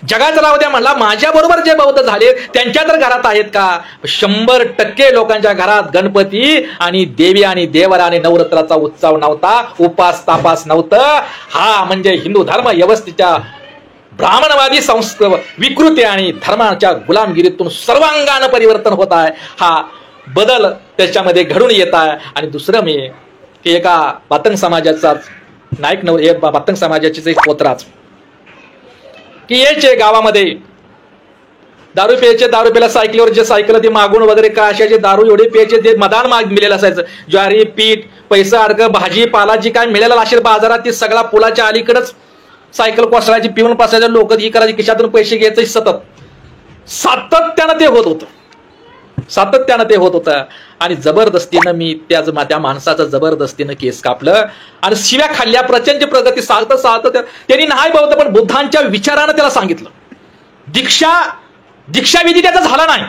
जगाचं राहू द्या म्हणला, माझ्या बरोबर जे बौद्ध झाले त्यांच्या तर घरात आहेत का? 100% लोकांच्या घरात गणपती आणि देवी आणि देवरा आणि नवरात्राचा उत्सव नव्हता, उपास तापास नव्हतं. हा म्हणजे हिंदू धर्म व्यवस्थेच्या ब्राह्मणवादी विकृती आणि धर्माच्या गुलामगिरीतून सर्वांगानं परिवर्तन होत आहे. हा बदल त्याच्यामध्ये घडून येत आहे. आणि दुसरं मी की एका मातंग समाजाचा नाईक मातंग समाजाचीच एक पोत्राच की यायचे गावामध्ये दारू प्यायचे, दारू प्यायला सायकलीवर जे सायकल ते मागून वगैरे काय अशाचे दारू एवढे प्यायचे, ते मदान मिळेल असायचं. ज्वारी पीठ, पैसा अडक, भाजीपाला जी काय मिळायला असेल बाजारात, ती सगळा पुलाच्या अलीकडच सायकल कोसळायची, पिऊन पासायचे लोक ही करायची, खिशातून पैसे घ्यायचे. सातत्यानं ते होत होतं, सातत्यानं ते होत होतं. आणि जबरदस्तीनं मी त्या माणसाचं जबरदस्तीनं केस कापलं आणि शिव्या खाल्ल्या. प्रचंड प्रगती साधत त्यांनी नाही बौद्ध, पण बुद्धांच्या विचारानं त्याला सांगितलं. दीक्षाविधी त्याचा झाला नाही,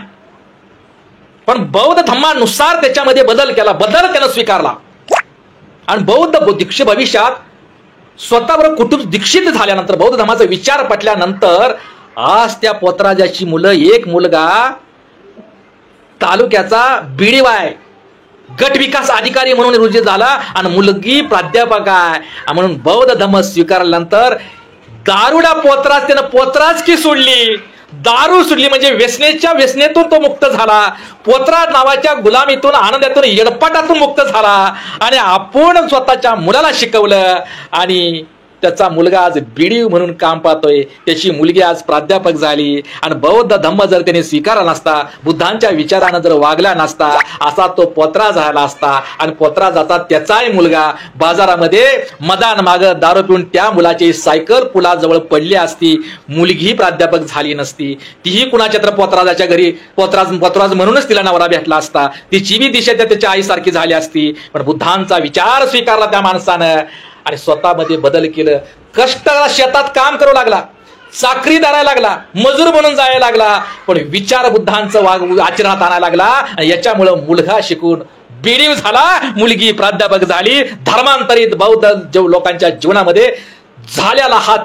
पण बौद्ध धर्मानुसार त्याच्यामध्ये बदल केला, बदल त्यानं स्वीकारला. आणि बौद्ध दीक्षे भविष्यात स्वतःबरोबर कुटुंब दीक्षित झाल्यानंतर, बौद्ध धर्माचा विचार पटल्यानंतर, आज त्या पोतराजाची मुलं, एक मुलगा तालुक्याचा बीडीवाय गट विकास अधिकारी म्हणून रुजू झाला आणि मुलगी प्राध्यापक आहे. म्हणून बौद्ध धर्म स्वीकारल्यानंतर दारुडा पोतराज, त्यानं पोतराज की सोडली, दारू सोडली, म्हणजे व्यसनेतून तो मुक्त झाला. पोतराज नावाच्या गुलामीतून, आनंदातून, येडपाटातून मुक्त झाला. आणि आपण स्वतःच्या मुलाला शिकवलं आणि त्याचा मुलगा आज बीडी म्हणून काम पाहतोय, त्याची मुलगी आज प्राध्यापक झाली. आणि बौद्ध धम्म जर त्याने स्वीकारला नसता, बुद्धांच्या विचारानं जर वागला नसता, असा तो पोतरा झाला असता. आणि पोतरा जाता त्याचाही मुलगा बाजारामध्ये मदान मागत दारू पिऊन त्या मुलाची सायकल पुलाजवळ पडली असती, मुलगी प्राध्यापक झाली नसती. तीही कुणाच्या तर पोतराजाच्या घरी पोतराज म्हणूनच तिला नवरा भेटला असता, तिची बी दिशा त्याच्या आईसारखी झाली असती. पण बुद्धांचा विचार स्वीकारला त्या माणसानं आणि स्वतःमध्ये बदल केलं. कष्ट शेतात काम करू लागला, चाकरी धरायला लागला, मजूर म्हणून जायला लागला, पण विचार बुद्धांचं आचरणात आणायला लागला. आणि याच्यामुळं मुलगा शिकून बीडीव झाला, मुलगी प्राध्यापक झाली. धर्मांतरित बौद्ध लोकांच्या जीवनामध्ये झालेला हा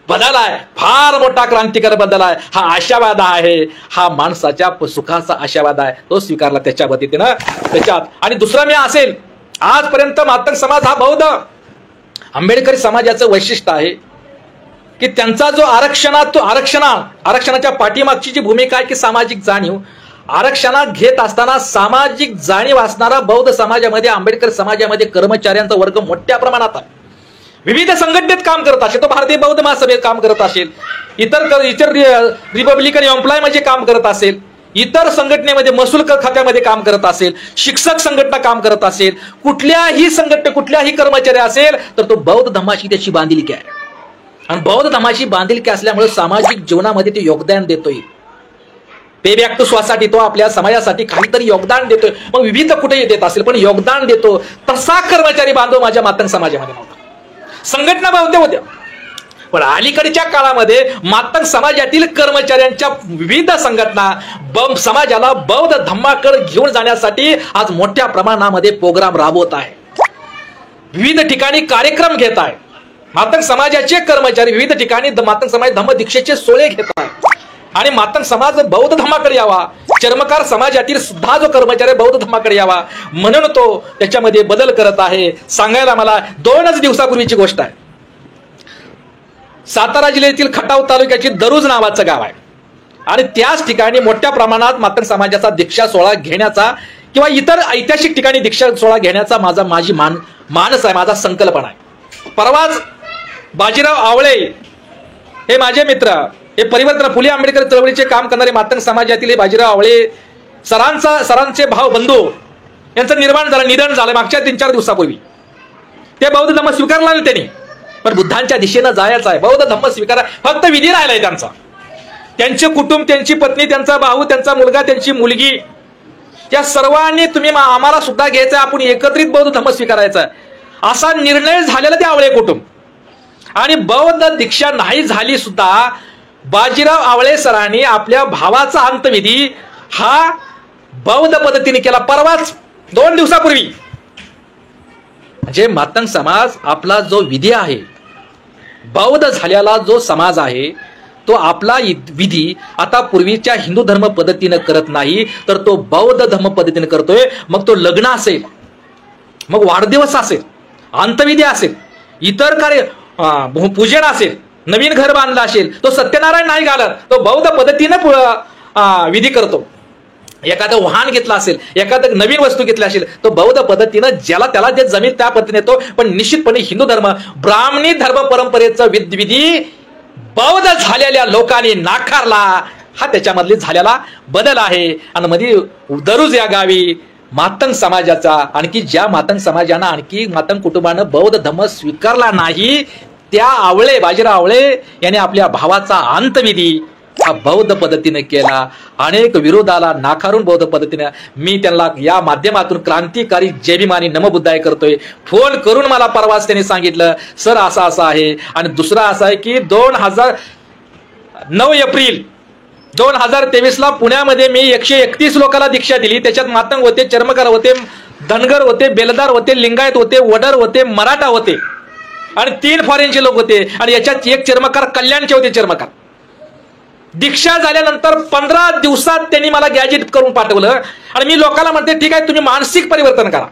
बदल आहे, फार मोठा क्रांतिकारी बदल आहे. हा आशावाद आहे, हा माणसाच्या सुखाचा आशावाद आहे, तो स्वीकारला त्याच्या पद्धतीनं त्याच्यात. आणि दुसरं मी असेल, आजपर्यंत मातंग समाज हा बौद्ध आंबेडकरी समाजाचं वैशिष्ट्य आहे की त्यांचा जो आरक्षणाच्या पाठीमागची जी भूमिका आहे की सामाजिक जाणीव, आरक्षणात घेत असताना सामाजिक जाणीव असणारा बौद्ध समाजामध्ये, आंबेडकर समाजामध्ये कर्मचाऱ्यांचा वर्ग मोठ्या प्रमाणात आहे. विविध संघटनेत काम करत असेल, तो भारतीय बौद्ध महासभेत काम करत असेल, इतर रिपब्लिकन एम्प्लॉय मध्ये काम करत असेल, इतर संघटनेमध्ये महसूल खात्यामध्ये काम करत असेल, शिक्षक संघटना काम करत असेल, कुठल्याही संघटने कुठल्याही कर्मचारी असेल तर तो बौद्ध धर्माशी त्याची बांधिलकी आहे. आणि बौद्ध धर्माशी बांधिलकी असल्यामुळे सामाजिक जीवनामध्ये ते योगदान देतोय. पे बॅक टू सोसायटी, तो आपल्या समाजासाठी काहीतरी योगदान देतोय. मग विविध कुठेही देत असेल पण योगदान देतो. तसा कर्मचारी बांधव माझ्या मातंग समाजामध्ये नव्हता. संघटना बौद्ध होत्या, पण अलीकडच्या काळामध्ये मातंग समाजातील कर्मचाऱ्यांच्या विविध संघटना समाजाला बौद्ध धम्माकडे घेऊन जाण्यासाठी आज मोठ्या प्रमाणामध्ये प्रोग्राम राबवत आहे. विविध ठिकाणी कार्यक्रम घेत आहे. मातंग समाजाचे कर्मचारी विविध ठिकाणी मातंग समाज धम्म दीक्षेचे सोहळे घेत आहेत आणि मातंग समाज बौद्ध धम्माकडे यावा, चर्मकार समाजातील सुद्धा जो कर्मचारी बौद्ध धम्माकडे यावा म्हणून तो त्याच्यामध्ये बदल करत आहे. सांगायला मला 2 दिवसापूर्वीची गोष्ट आहे. सातारा जिल्ह्यातील खटाव तालुक्याची दरुज नावाचं गाव आहे आणि त्याच ठिकाणी मोठ्या प्रमाणात मातंग समाजाचा दीक्षा सोहळा घेण्याचा किंवा इतर ऐतिहासिक ठिकाणी दीक्षा सोहळा घेण्याचा माझी मानस आहे, माझा संकल्पना आहे. परवाच बाजीराव आवळे हे माझे मित्र, हे परिवर्तन फुले आंबेडकर चळवळीचे काम करणारे मातंग समाजातील बाजीराव आवळे सरांचे भाऊ बंधू यांचं निधन झालं मागच्या 3-4 दिवसापूर्वी. ते बौद्ध धम्म स्वीकारला नाही त्यांनी, पण बुद्धांच्या दिशेनं जायचं आहे. बौद्ध धम्म स्वीकारा, फक्त विधी राहिलाय त्यांचा. त्यांचे कुटुंब, त्यांची पत्नी, त्यांचा भाऊ, त्यांचा मुलगा, त्यांची मुलगी, त्या सर्वांनी तुम्ही आम्हाला सुद्धा घ्यायचं, आपण एकत्रित बौद्ध धम्म स्वीकारायचा असा निर्णय झालेला ते आवळे कुटुंब. आणि बौद्ध दीक्षा नाही झाली सुद्धा बाजीराव आवळे सरांनी आपल्या भावाचा अंतविधी हा बौद्ध पद्धतीने केला परवाच 2 दिवसापूर्वी. म्हणजे मातंग समाज आपला जो विधी आहे, बौद्ध झालेला जो समाज आहे, तो आपला विधी आता पूर्वीच्या हिंदू धर्म पद्धतीने करत नाही तर तो बौद्ध धर्म पद्धतीने करतोय. मग तो लग्न असेल, मग वाढदिवस असेल, अंतविधी असेल, इतर कार्य पूजन असेल, नवीन घर बांधलं असेल, तो सत्यनारायण नाही घालत, तो बौद्ध पद्धतीनं विधी करतो. एखादं वाहन घेतलं असेल, एखादं नवीन वस्तू घेतली असेल, तो बौद्ध पद्धतीनं ज्याला त्याला जे जमीन त्या पद्धतीने येतो. पण निश्चितपणे हिंदू धर्म, ब्राह्मणी धर्म परंपरेचा विधी बौद्ध झालेल्या लोकांनी नाकारला. हा त्याच्यामधली झालेला बदल आहे. आणि मध्ये दरुज या गावी मातंग समाजाचा आणखी ज्या मातंग समाजानं आणखी मातंग कुटुंबानं बौद्ध धर्म स्वीकारला नाही, त्या आवळे बाजीराव आवळे यांनी आपल्या भावाचा अंतविधी हा बौद्ध पद्धतीने केला. अनेक विरोधाला नाकारून बौद्ध पद्धतीने मी त्यांना या माध्यमातून क्रांतिकारी जय भीम आणि नमबुद्धाय करतोय. फोन करून मला परवाच त्यांनी सांगितलं, सर असं आहे. आणि दुसरा असा आहे की 9 एप्रिल 2023 पुण्यामध्ये मी 131 लोकांना दीक्षा दिली. त्याच्यात मातंग होते, चर्मकार होते, धनगर होते, बेलदार होते, लिंगायत होते, वडर होते, मराठा होते आणि 3 फॉरेनचे लोक होते. आणि याच्यात एक चर्मकार कल्याणचे होते. चर्मकार दीक्षा झाल्यानंतर 15 दिवसात त्यांनी मला गॅजेट करून पाठवलं. आणि मी लोकांना म्हणते, ठीक आहे, तुम्ही मानसिक परिवर्तन करा.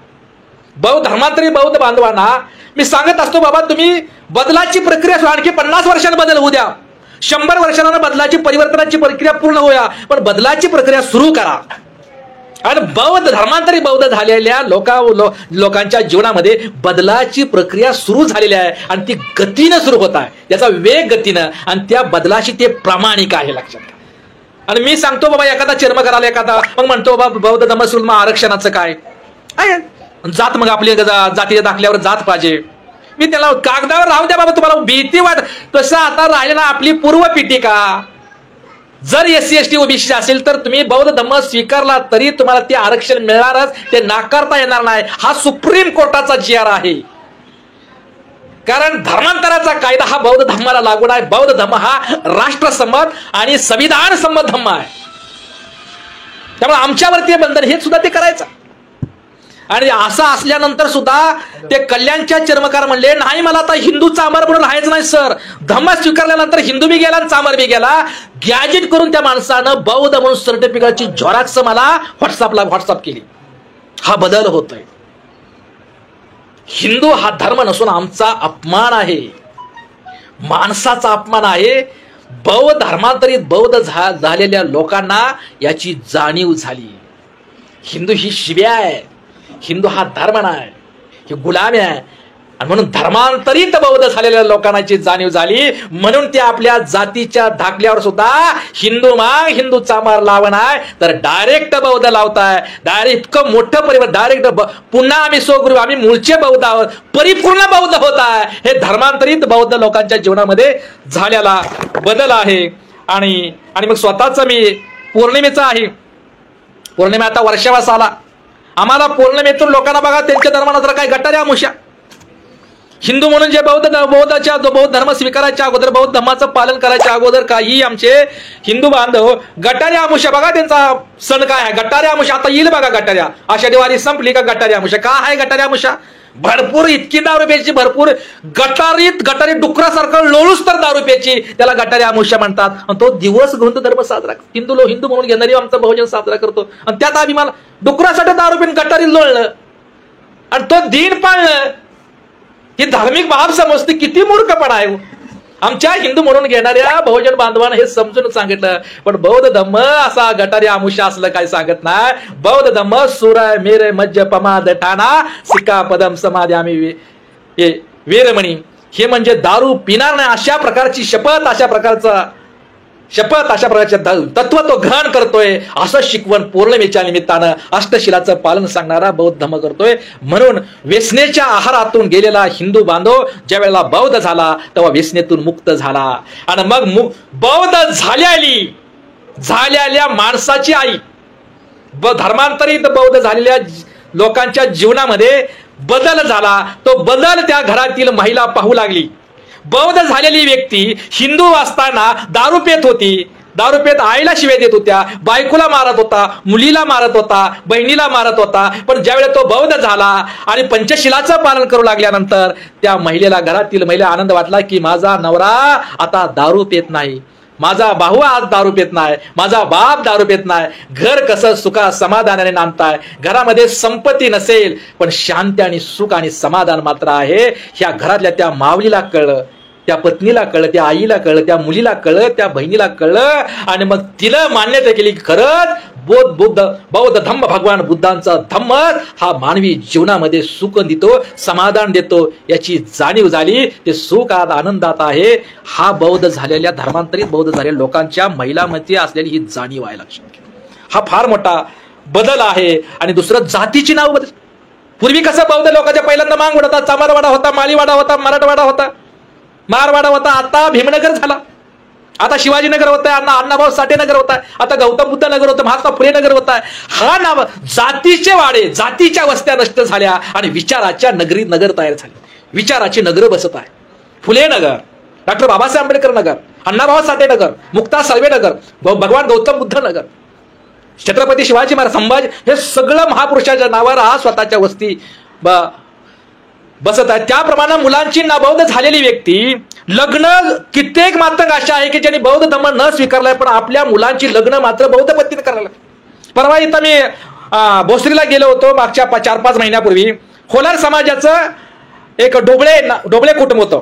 बौद्ध धर्मांतरी बौद्ध बांधवांना मी सांगत असतो, बाबा तुम्ही बदलाची प्रक्रिया आणखी 50 वर्षांनी बदल होऊ द्या, 100 वर्षांना बदलाची परिवर्तनाची प्रक्रिया पूर्ण होया, पण बदलाची प्रक्रिया सुरू करा. आणि बौद्ध धर्मांतरी बौद्ध झालेल्या लोकांच्या जीवनामध्ये बदलाची प्रक्रिया सुरू झालेली आहे आणि ती गतीनं सुरू होत आहे, त्याचा वेग गतीनं, आणि त्या बदलाशी ते प्रामाणिक आहे, लक्षात घ्या. आणि मी सांगतो बाबा एखादा चर्मकाराला एखादा मग म्हणतो बाबा बौद्ध धर्म सुरू आरक्षणाचं काय आहे, जात मग आपली जातीच्या दाखल्यावर जात पाहिजे. मी त्याला कागदावर राहू द्या बाबा, तुम्हाला भीती वाट तसं आता राहिलं ना आपली पूर्व पीठिका. जर SC ST OBC असेल तर तुम्ही बौद्ध धर्म स्वीकारला तरी तुम्हाला ते आरक्षण मिळणारच, ते नाकारता येणार नाही. हा सुप्रीम कोर्टाचा GR आहे. कारण धर्मांतराचा कायदा हा बौद्ध धर्माला लागू आहे. बौद्ध धर्म हा राष्ट्रसंमत आणि संविधान संमत धर्म आहे. त्यामुळे आमच्यावरती बंधन हे सुद्धा ते करायचं. आणि असं असल्यानंतर सुद्धा ते कल्याणच्या चर्मकार म्हणले, नाही मला आता हिंदू चांबार म्हणून राहायचं नाही सर. धम्म स्वीकारल्यानंतर हिंदू बी गेला आणि चांबार बी गेला. गॅजेट करून त्या माणसानं बौद्ध म्हणून सर्टिफिकेटची झेरॉक्स मला व्हॉट्सअप केली. हा बदल होतोय. हिंदू हा धर्म नसून आमचा अपमान आहे. माणसाचा अपमान आहे. बौद्ध धर्मांतरित बौद्ध झालेल्या लोकांना याची जाणीव झाली. हिंदू ही शिव्या आहे, हिंदू हा धर्म नाही, ही गुलामी आहे. आणि म्हणून धर्मांतरित बौद्ध झालेल्या लोकांची जाणीव झाली. म्हणून ते आपल्या जातीच्या धाकल्यावर सुद्धा हिंदू माग हिंदूचा मार लावणार, तर डायरेक्ट बौद्ध लावताय. डायरेक्ट इतकं मोठं परिवर्तन, डायरेक्ट पुन्हा आम्ही स्वगुरु, आम्ही मूळचे बौद्ध आहोत, परिपूर्ण बौद्ध होत आहे. हे धर्मांतरित बौद्ध लोकांच्या जीवनामध्ये झालेला बदल आहे. आणि मग स्वतःच मी पौर्णिमेचा आहे, पौर्णिमा आता वर्षावास आला. आम्हाला पौर्णिमेतून लोकांना बघा त्यांच्या धर्माला जर काय गटाऱ्या आमुष्या, हिंदू म्हणून जे बौद्धाच्या बौद्ध धर्म स्वीकारायच्या अगोदर, बौद्ध धर्माचं पालन करायच्या अगोदर काही आमचे हिंदू बांधव गटाऱ्या आमुष्या, बघा त्यांचा सण काय आहे गटाऱ्या आमुष्या. आता येईल बघा गटाऱ्या, आषाढी वारी संपली का गटाऱ्या आमुष्या. काय आहे गटाऱ्या आमुष्या? भरपूर इतकी दारू प्यायची, भरपूर गटारी डुकरासारखं लोळूस तर दारू प्यायची, त्याला गटारी अमुष्या म्हणतात. आणि तो दिवस हिंदू धर्म साजरा, हिंदू म्हणून घेणारी आमचा बहुजन साजरा करतो. आणि त्यात अभिमान, डुकरासाठी दारू पिऊन गटारी लोळलं आणि तो दिन पाळलं, ही धार्मिक भाव समजते. किती मूर्खपणा आहे. आमच्या हिंदू म्हणून घेणाऱ्या बहुजन बांधवांना हे समजून सांगितलं, पण बौद्ध धम्म असा गटारी आमुष्या असलं काही सांगत नाही. बौद्ध धम्म सुरय मेरे मज्ज पमाद ठाणा सिक्का पदम समाधी आम्ही वीरमणी, हे म्हणजे दारू पिणार नाही अशा प्रकारची शपथ, अशा प्रकारचं तत्व तो ग्रहण करतोय. असं शिकवण पौर्णिमेच्या निमित्तानं अष्टशिलाचं पालन सांगणारा बौद्ध धर्म करतोय. म्हणून व्यसनेच्या आहारातून गेलेला हिंदू बांधव ज्या वेळेला बौद्ध झाला तेव्हा व्यसनेतून मुक्त झाला. आणि मग बौद्ध झालेल्या माणसाची आई, धर्मांतरित बौद्ध झालेल्या लोकांच्या जीवनामध्ये बदल झाला. तो बदल त्या घरातील महिला पाहू लागली. बौद्ध झालेली व्यक्ती हिंदू असताना दारू पेत होती, दारू पेत आईला शिव्या देत होत्या, बायकोला मारत होता, मुलीला मारत होता, बहिणीला मारत होता. पण ज्यावेळेस तो बौद्ध झाला आणि पंचशिलाचं पालन करू लागल्यानंतर त्या महिलेला, घरातील महिला आनंद वाटला की माझा नवरा आता दारू पेत नाही, माझा भाऊ आज दारू पेत नाही, माझा बाप दारू पेत नाही. घर कसं सुखा समाधानाने नांदताय. घरामध्ये संपत्ती नसेल पण शांती आणि सुख आणि समाधान मात्र आहे. ह्या घरातल्या त्या माऊलीला कळलं, त्या पत्नीला कळलं, त्या आईला कळलं, त्या मुलीला कळलं, त्या बहिणीला कळलं. आणि मग तिला मान्यता केली की खरंच बौद्ध धम्म, भगवान बुद्धांचा धम्म हा मानवी जीवनामध्ये सुख देतो, समाधान देतो, याची जाणीव झाली. ते सुख आज आनंदात आहे. हा बौद्ध झालेल्या, धर्मांतरित बौद्ध झालेल्या लोकांच्या महिलांमध्ये असलेली ही जाणीव आहे. लक्षात घ्या, हा फार मोठा बदल आहे. आणि दुसरं, जातीची नाव बदल. पूर्वी कसं बौद्ध लोकांच्या पहिल्यांदा मांगवाडा होता, चामारवाडा होता, माळीवाडा होता, मराठवाडा होता, मारवाडा होता, आता भीमनगर झाला, आता शिवाजीनगर होत आहे, अण्णाभाऊ साठे नगर होत आहे, आता गौतम बुद्ध नगर होतं, महात्मा फुले नगर होत आहे. हा नाव, जातीचे वाडे, जातीच्या वस्त्या नष्ट झाल्या आणि विचाराच्या नगर तयार झाली. विचाराची नगर बसत आहे. फुले नगर, डॉक्टर बाबासाहेब आंबेडकर नगर, अण्णाभाऊ साठे नगर, मुक्ता साळवे नगर, भगवान गौतम बुद्ध नगर, छत्रपती शिवाजी महाराज, संभाजी, हे सगळं महापुरुषाच्या नावावर हा स्वतःच्या वस्ती बसत आहे. त्याप्रमाणे मुलांची बौद्ध झालेली व्यक्ती लग्न, कित्येक मात्र अशा आहे की ज्यांनी बौद्ध धर्म न स्वीकारलाय पण आपल्या मुलांची लग्न मात्र बौद्ध पद्धतीने करायला. परवा इथं मी भोसरीला गेलो होतो मागच्या 4-5 महिन्यापूर्वी. होलार समाजाचं एक डोबळे कुटुंब होतं.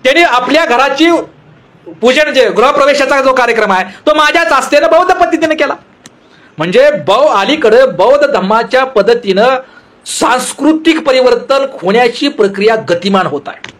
त्यांनी आपल्या घराची पूजन, जे गृहप्रवेशाचा जो कार्यक्रम आहे तो माझ्याच आस्थेनं बौद्ध पद्धतीने केला. म्हणजे अलीकडे बौद्ध धर्माच्या पद्धतीनं सांस्कृतिक परिवर्तन होण्याची प्रक्रिया गतिमान होत आहे.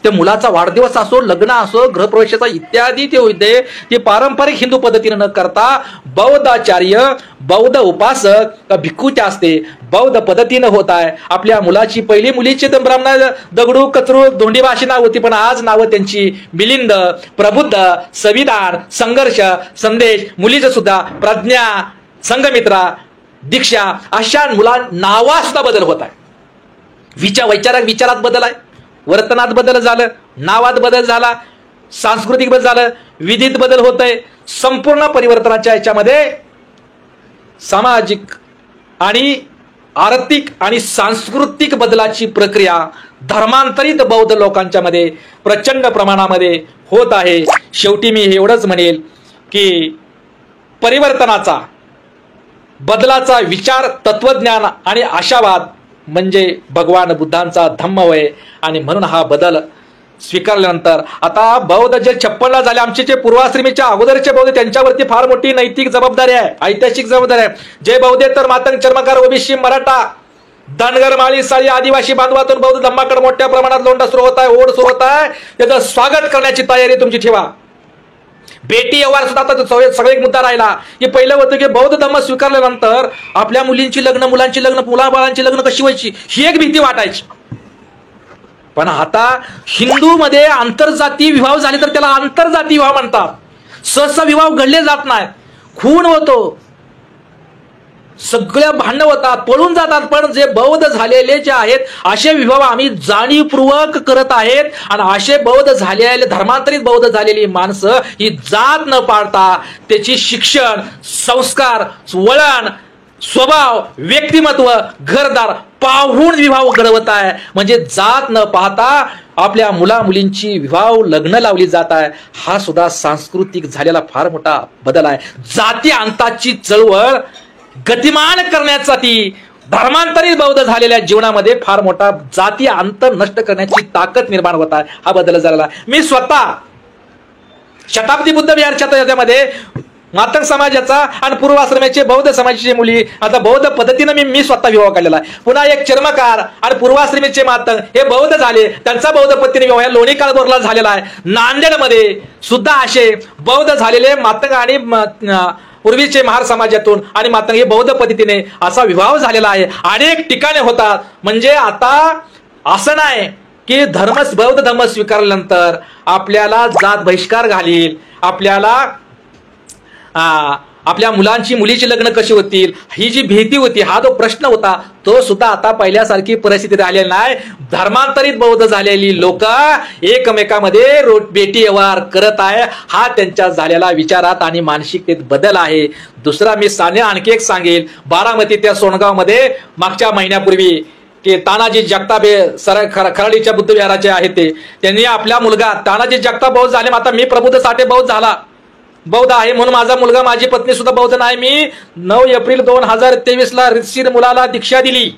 ते मुलाचा वाढदिवस असो, लग्न असो, गृहप्रवेशाचा इत्यादी ते होते, ते पारंपरिक हिंदू पद्धतीने न करता बौद्धाचार्य, बौद्ध उपासक, भिक्खूच्या असते बौद्ध पद्धतीनं होत आहे. आपल्या मुलाची, पहिली मुलीची ब्राह्मण दगडू, कचरू, धोंडीबाशी नाव होती, पण आज नावं त्यांची मिलिंद, प्रबुद्ध, संविधान, संघर्ष, संदेश, मुलीचं सुद्धा प्रज्ञा, संघमित्रा, दीक्षा, अशा नावात सुद्धा बदल होत आहे. विचारात बदल आहे, वर्तनात बदल झालं, नावात बदल झाला, सांस्कृतिक बदल झालं, विधीत बदल होत आहे. संपूर्ण परिवर्तनाच्या याच्यामध्ये सामाजिक आणि आर्थिक आणि सांस्कृतिक बदलाची प्रक्रिया धर्मांतरित बौद्ध लोकांच्या मध्ये प्रचंड प्रमाणामध्ये होत आहे. शेवटी मी एवढंच म्हणेल की परिवर्तनाचा, बदलाचा विचार, तत्वज्ञान आणि आशावाद म्हणजे भगवान बुद्धांचा धम्म होय. आणि म्हणून हा बदल स्वीकारल्यानंतर आता बौद्ध जे 56ला झाले, आमचे जे पूर्वाश्रमीच्या अगोदरचे बौद्ध, त्यांच्यावरती फार मोठी नैतिक जबाबदारी आहे, ऐतिहासिक जबाबदारी आहे. जे बौद्ध तर मातंग, चर्मकार, ओबीसी, मराठा, धनगर, माळी, साळी, आदिवासी बांधवातून बौद्ध धर्माकडे मोठ्या प्रमाणात लोंढा सुरू होत आहे, ओढ सुरू होत आहे. त्याचं स्वागत करण्याची तयारी तुमची ठेवा. बेटी व्यवहार सुद्धा आता सगळा एक मुद्दा राहिला की पहिलं होतं की बौद्ध धर्म स्वीकारल्यानंतर आपल्या मुलींची लग्न, मुलांची लग्न, मुलाबाळांची लग्न कशी व्हायची ही एक भीती वाटायची. पण आता हिंदूमध्ये आंतरजातीय विवाह झाले तर त्याला आंतरजातीय विवाह म्हणतात. सहसा विवाह घडले जात नाहीत, खून होतो, सगळ्या भांडणं होतात, पळून जातात. पण जे बौद्ध झालेले जे आहेत असे विवाह आम्ही जाणीवपूर्वक करत आहेत. आणि असे बौद्ध झालेले, धर्मांतरित बौद्ध झालेली माणसं ही जात न पाळता त्याची शिक्षण, संस्कार, वळण, स्वभाव, व्यक्तिमत्व, घरदार पाहून विवाह घडवत आहे. म्हणजे जात न पाहता आपल्या मुला मुलींची विवाह लग्न लावली जात आहे. हा सुद्धा सांस्कृतिक झालेला फार मोठा बदल आहे. जाती अंताची चळवळ गतिमान करण्यासाठी धर्मांतरित बौद्ध झालेल्या जीवनामध्ये फार मोठा जाती अंत नष्ट करण्याची ताकद निर्माण होत आहे. हा बदल झालेला. मी स्वतः शताब्दी बुद्ध विहारच्या याच्यामध्ये मातंग समाजाचा आणि पूर्वाश्रमाचे बौद्ध समाजाची मुली आता बौद्ध पद्धतीने मी स्वतः विवाह केलेला आहे. पुन्हा एक चर्मकार आणि पूर्वाश्रमीचे मातंग हे बौद्ध झाले, त्यांचा बौद्ध पद्धतीने विवाह लोणी काळभोरला झालेला आहे. नांदेडमध्ये सुद्धा असे बौद्ध झालेले मातंग आणि पूर्वीचे महार समाजातून आणि मातंग हे बौद्ध पद्धतीने असा विवाह झालेला आहे. अनेक ठिकाणी होतात. म्हणजे आता असं नाही की बौद्ध धर्म स्वीकारल्यानंतर आपल्याला जात बहिष्कार घालील, आपल्या मुलांची मुलीची लग्न कशी होतील ही जी भीती होती, हा जो प्रश्न होता तो सुद्धा आता पहिल्यासारखी परिस्थिती राहिलेली नाही. धर्मांतरित बौद्ध झालेली लोक एकमेकांमध्ये बेटी व्यवहार करत आहे. हा त्यांच्या झालेला विचारात आणि मानसिकतेत बदल आहे. दुसरा मी आणखी एक सांगेल, बारामती त्या सोनगाव मध्ये मागच्या महिन्यापूर्वी की तानाजी जगताप खराडीच्या बुद्ध विहाराचे आहेत त्यांनी आपला मुलगा तानाजी जगताप बौद्ध झाले. आता मी प्रबुद्ध साठे बौद्ध झाला, बौद्ध आहे म्हणून माझा मुलगा, माझी पत्नी सुद्धा बौद्ध नाही. मी 9 एप्रिल 2023ला रितशीर मुलाला दीक्षा दिली.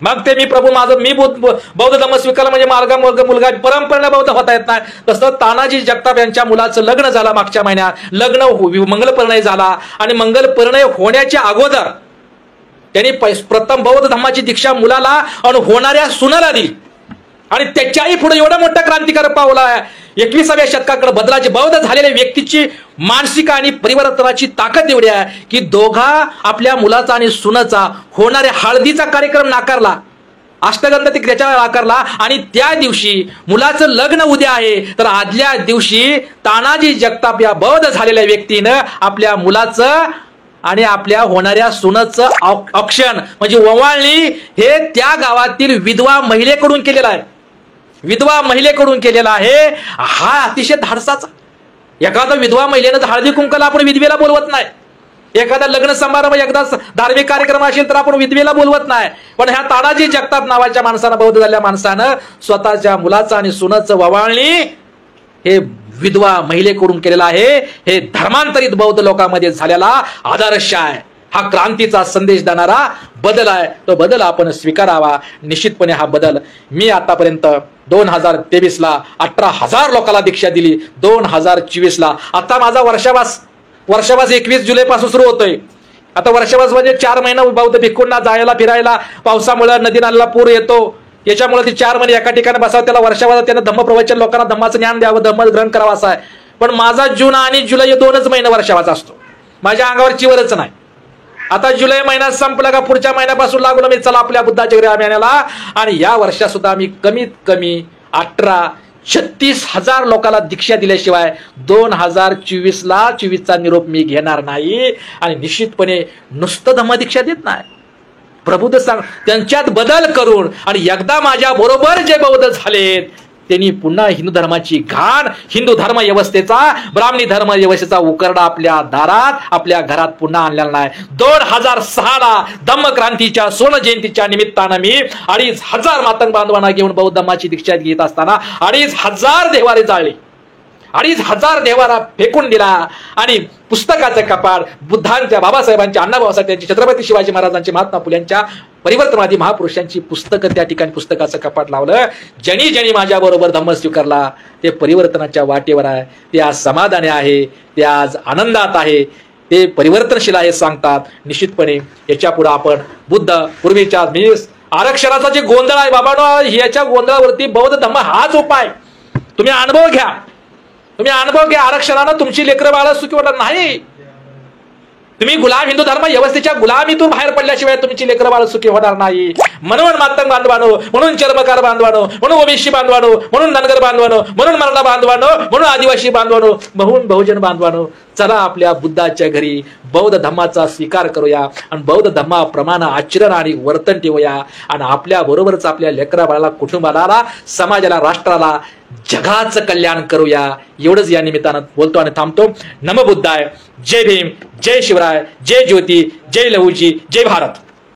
मग ते मी बौद्ध धर्म स्वीकारला म्हणजे माझा मुलगा परंपरेने बौद्ध होता येत नाही. तसं तानाजी जगताप यांच्या मुलाचं लग्न झालं मागच्या महिन्यात. लग्न मंगलपरिणय झाला आणि मंगलपरिणय होण्याच्या अगोदर त्यांनी प्रथम बौद्ध धर्माची दीक्षा मुलाला आणि होणाऱ्या सुनाला दिली. आणि त्याच्याही पुढे एवढा मोठा क्रांतिकारक पाऊल आहे. 21व्या शतकाकडे बदलाची बौद्ध झालेल्या व्यक्तीची मानसिक आणि परिवर्तनाची ताकद एवढी आहे की दोघा आपल्या मुलाचा आणि सुनाचा होणाऱ्या हळदीचा कार्यक्रम नाकारला, अष्टगंध त्याच्या नाकारला. आणि त्या दिवशी मुलाचं लग्न उद्या आहे तर आदल्या दिवशी तानाजी जगताप या बौद्ध झालेल्या व्यक्तीनं आपल्या मुलाचं आणि आपल्या होणाऱ्या सुनाचं औक्षण म्हणजे ओवाळणी हे त्या गावातील विधवा महिलेकडून केलेलं आहे. विधवा महिलेकडून केलेला आहे. हा अतिशय धाडसाचा. एखादा विधवा महिलेनं हळदी कुंकाला आपण विधवेला बोलवत नाही. एखादा लग्न समारंभ, एकदा धार्मिक कार्यक्रम असेल तर आपण विधवेला बोलवत नाही. पण ह्या तानाजी जगताप नावाच्या माणसानं, बौद्ध झालेल्या माणसानं स्वतःच्या मुलाचं आणि सुनाचं ओवाळणी हे विधवा महिलेकडून केलेला आहे. हे धर्मांतरित बौद्ध लोकांमध्ये झालेला आदर्श आहे. हा क्रांतीचा संदेश देणारा बदल आहे. तो बदल आपण स्वीकारावा. निश्चितपणे हा बदल मी आतापर्यंत 2023ला 18,000 लोकांना दीक्षा दिली. 2024ला आता माझा वर्षावास 21 जुलैपासून सुरू होतोय. आता वर्षावास म्हणजे 4 महिने बौद्ध भिक्खूंना जायला फिरायला, पावसामुळे नदी नाल्याला पूर येतो, याच्यामुळे ती 4 महिने एका ठिकाणी बसावं, त्याला वर्षावास त्यानं धम्मप्रवचन लोकांना धम्माचं ज्ञान द्यावं, धम्म ग्रहण करावं असं आहे. पण माझा जून आणि जुलै हे 2च महिने वर्षावास असतो. माझ्या अंगावर चिवरच नाही. आता जुलै महिन्यात संपला का पुढच्या महिन्यापासून लागलो मी चला आपल्या बुद्धाच्या घरी आम्हाला. आणि या वर्षात सुद्धा मी कमीत कमी 36,000 लोकांना दीक्षा दिल्याशिवाय 2024चा निरोप मी घेणार नाही. आणि निश्चितपणे नुसतं धम्मदीक्षा देत नाही, प्रबुद्ध सांग त्यांच्यात बदल करून आणि एकदा माझ्या बरोबर जे बौद्ध झालेत त्यांनी पुन्हा हिंदू धर्माची घाण, हिंदू धर्म व्यवस्थेचा, ब्राह्मणी धर्म व्यवस्थेचा उकरडा आपल्या दारात, आपल्या घरात पुन्हा आणलेला नाही. 2006ला धम्मक्रांतीच्या स्वर्ण जयंतीच्या निमित्तानं मी 2,500 मातंग बांधवांना घेऊन बौद्ध धर्माची दीक्षा घेत असताना 2,500 देवारे जाळले, 2,500 देवारा फेकून दिला. आणि पुस्तकाचं कपाट बुद्धांच्या, बाबासाहेबांच्या, अण्णाभाऊ साठे यांच्या, छत्रपती शिवाजी महाराजांच्या, महात्मा फुल्यांच्या परिवर्तनवादी महापुरुषांची पुस्तकं त्या ठिकाणी पुस्तकाचं कपाट लावलं. ज्यांनी ज्यांनी माझ्याबरोबर धम्म स्वीकारला ते परिवर्तनाच्या वाटेवर आहे, ते आज समाधानी आहे, ते आज आनंदात आहे, ते परिवर्तनशील आहे सांगतात. निश्चितपणे याच्या पुढे आपण बुद्ध पूर्वीच्या आरक्षणाचा जे गोंधळ आहे बाबांनो, याच्या गोंधळावरती बौद्ध धम्म हाच उपाय. तुम्ही अनुभव घ्या, तुम्ही अनुभव घ्या. आरक्षणानं तुमची लेकरं बाळा सुखी होणार नाही. तुम्ही गुलाम हिंदू धर्म व्यवस्थेच्या गुलामीतून बाहेर पडल्याशिवाय तुमची लेकरं बाळ सुखी होणार नाही. म्हणून मातंग बांधवानो, म्हणून चर्मकार बांधवानो, म्हणून ओबीसी बांधवानो, म्हणून धनगर बांधवानो, म्हणून मराठा बांधवानो, म्हणून आदिवासी बांधवानो, म्हणून बहुजन बांधवानो, चला आपल्या बुद्धाच्या घरी बौद्ध धम्माचा स्वीकार करूया आणि बौद्ध धम्माप्रमाणे आचरण आणि वर्तन ठेवूया आणि आपल्या बरोबरच आपल्या लेकरा बाळाला, कुटुंबाला, समाजाला, राष्ट्राला, जगाचं कल्याण करूया. एवढंच या निमित्तानं बोलतो आणि थांबतो. नमो बुद्धाय. जय भीम, जय शिवराय, जय ज्योती, जय लहुजी, जय भारत.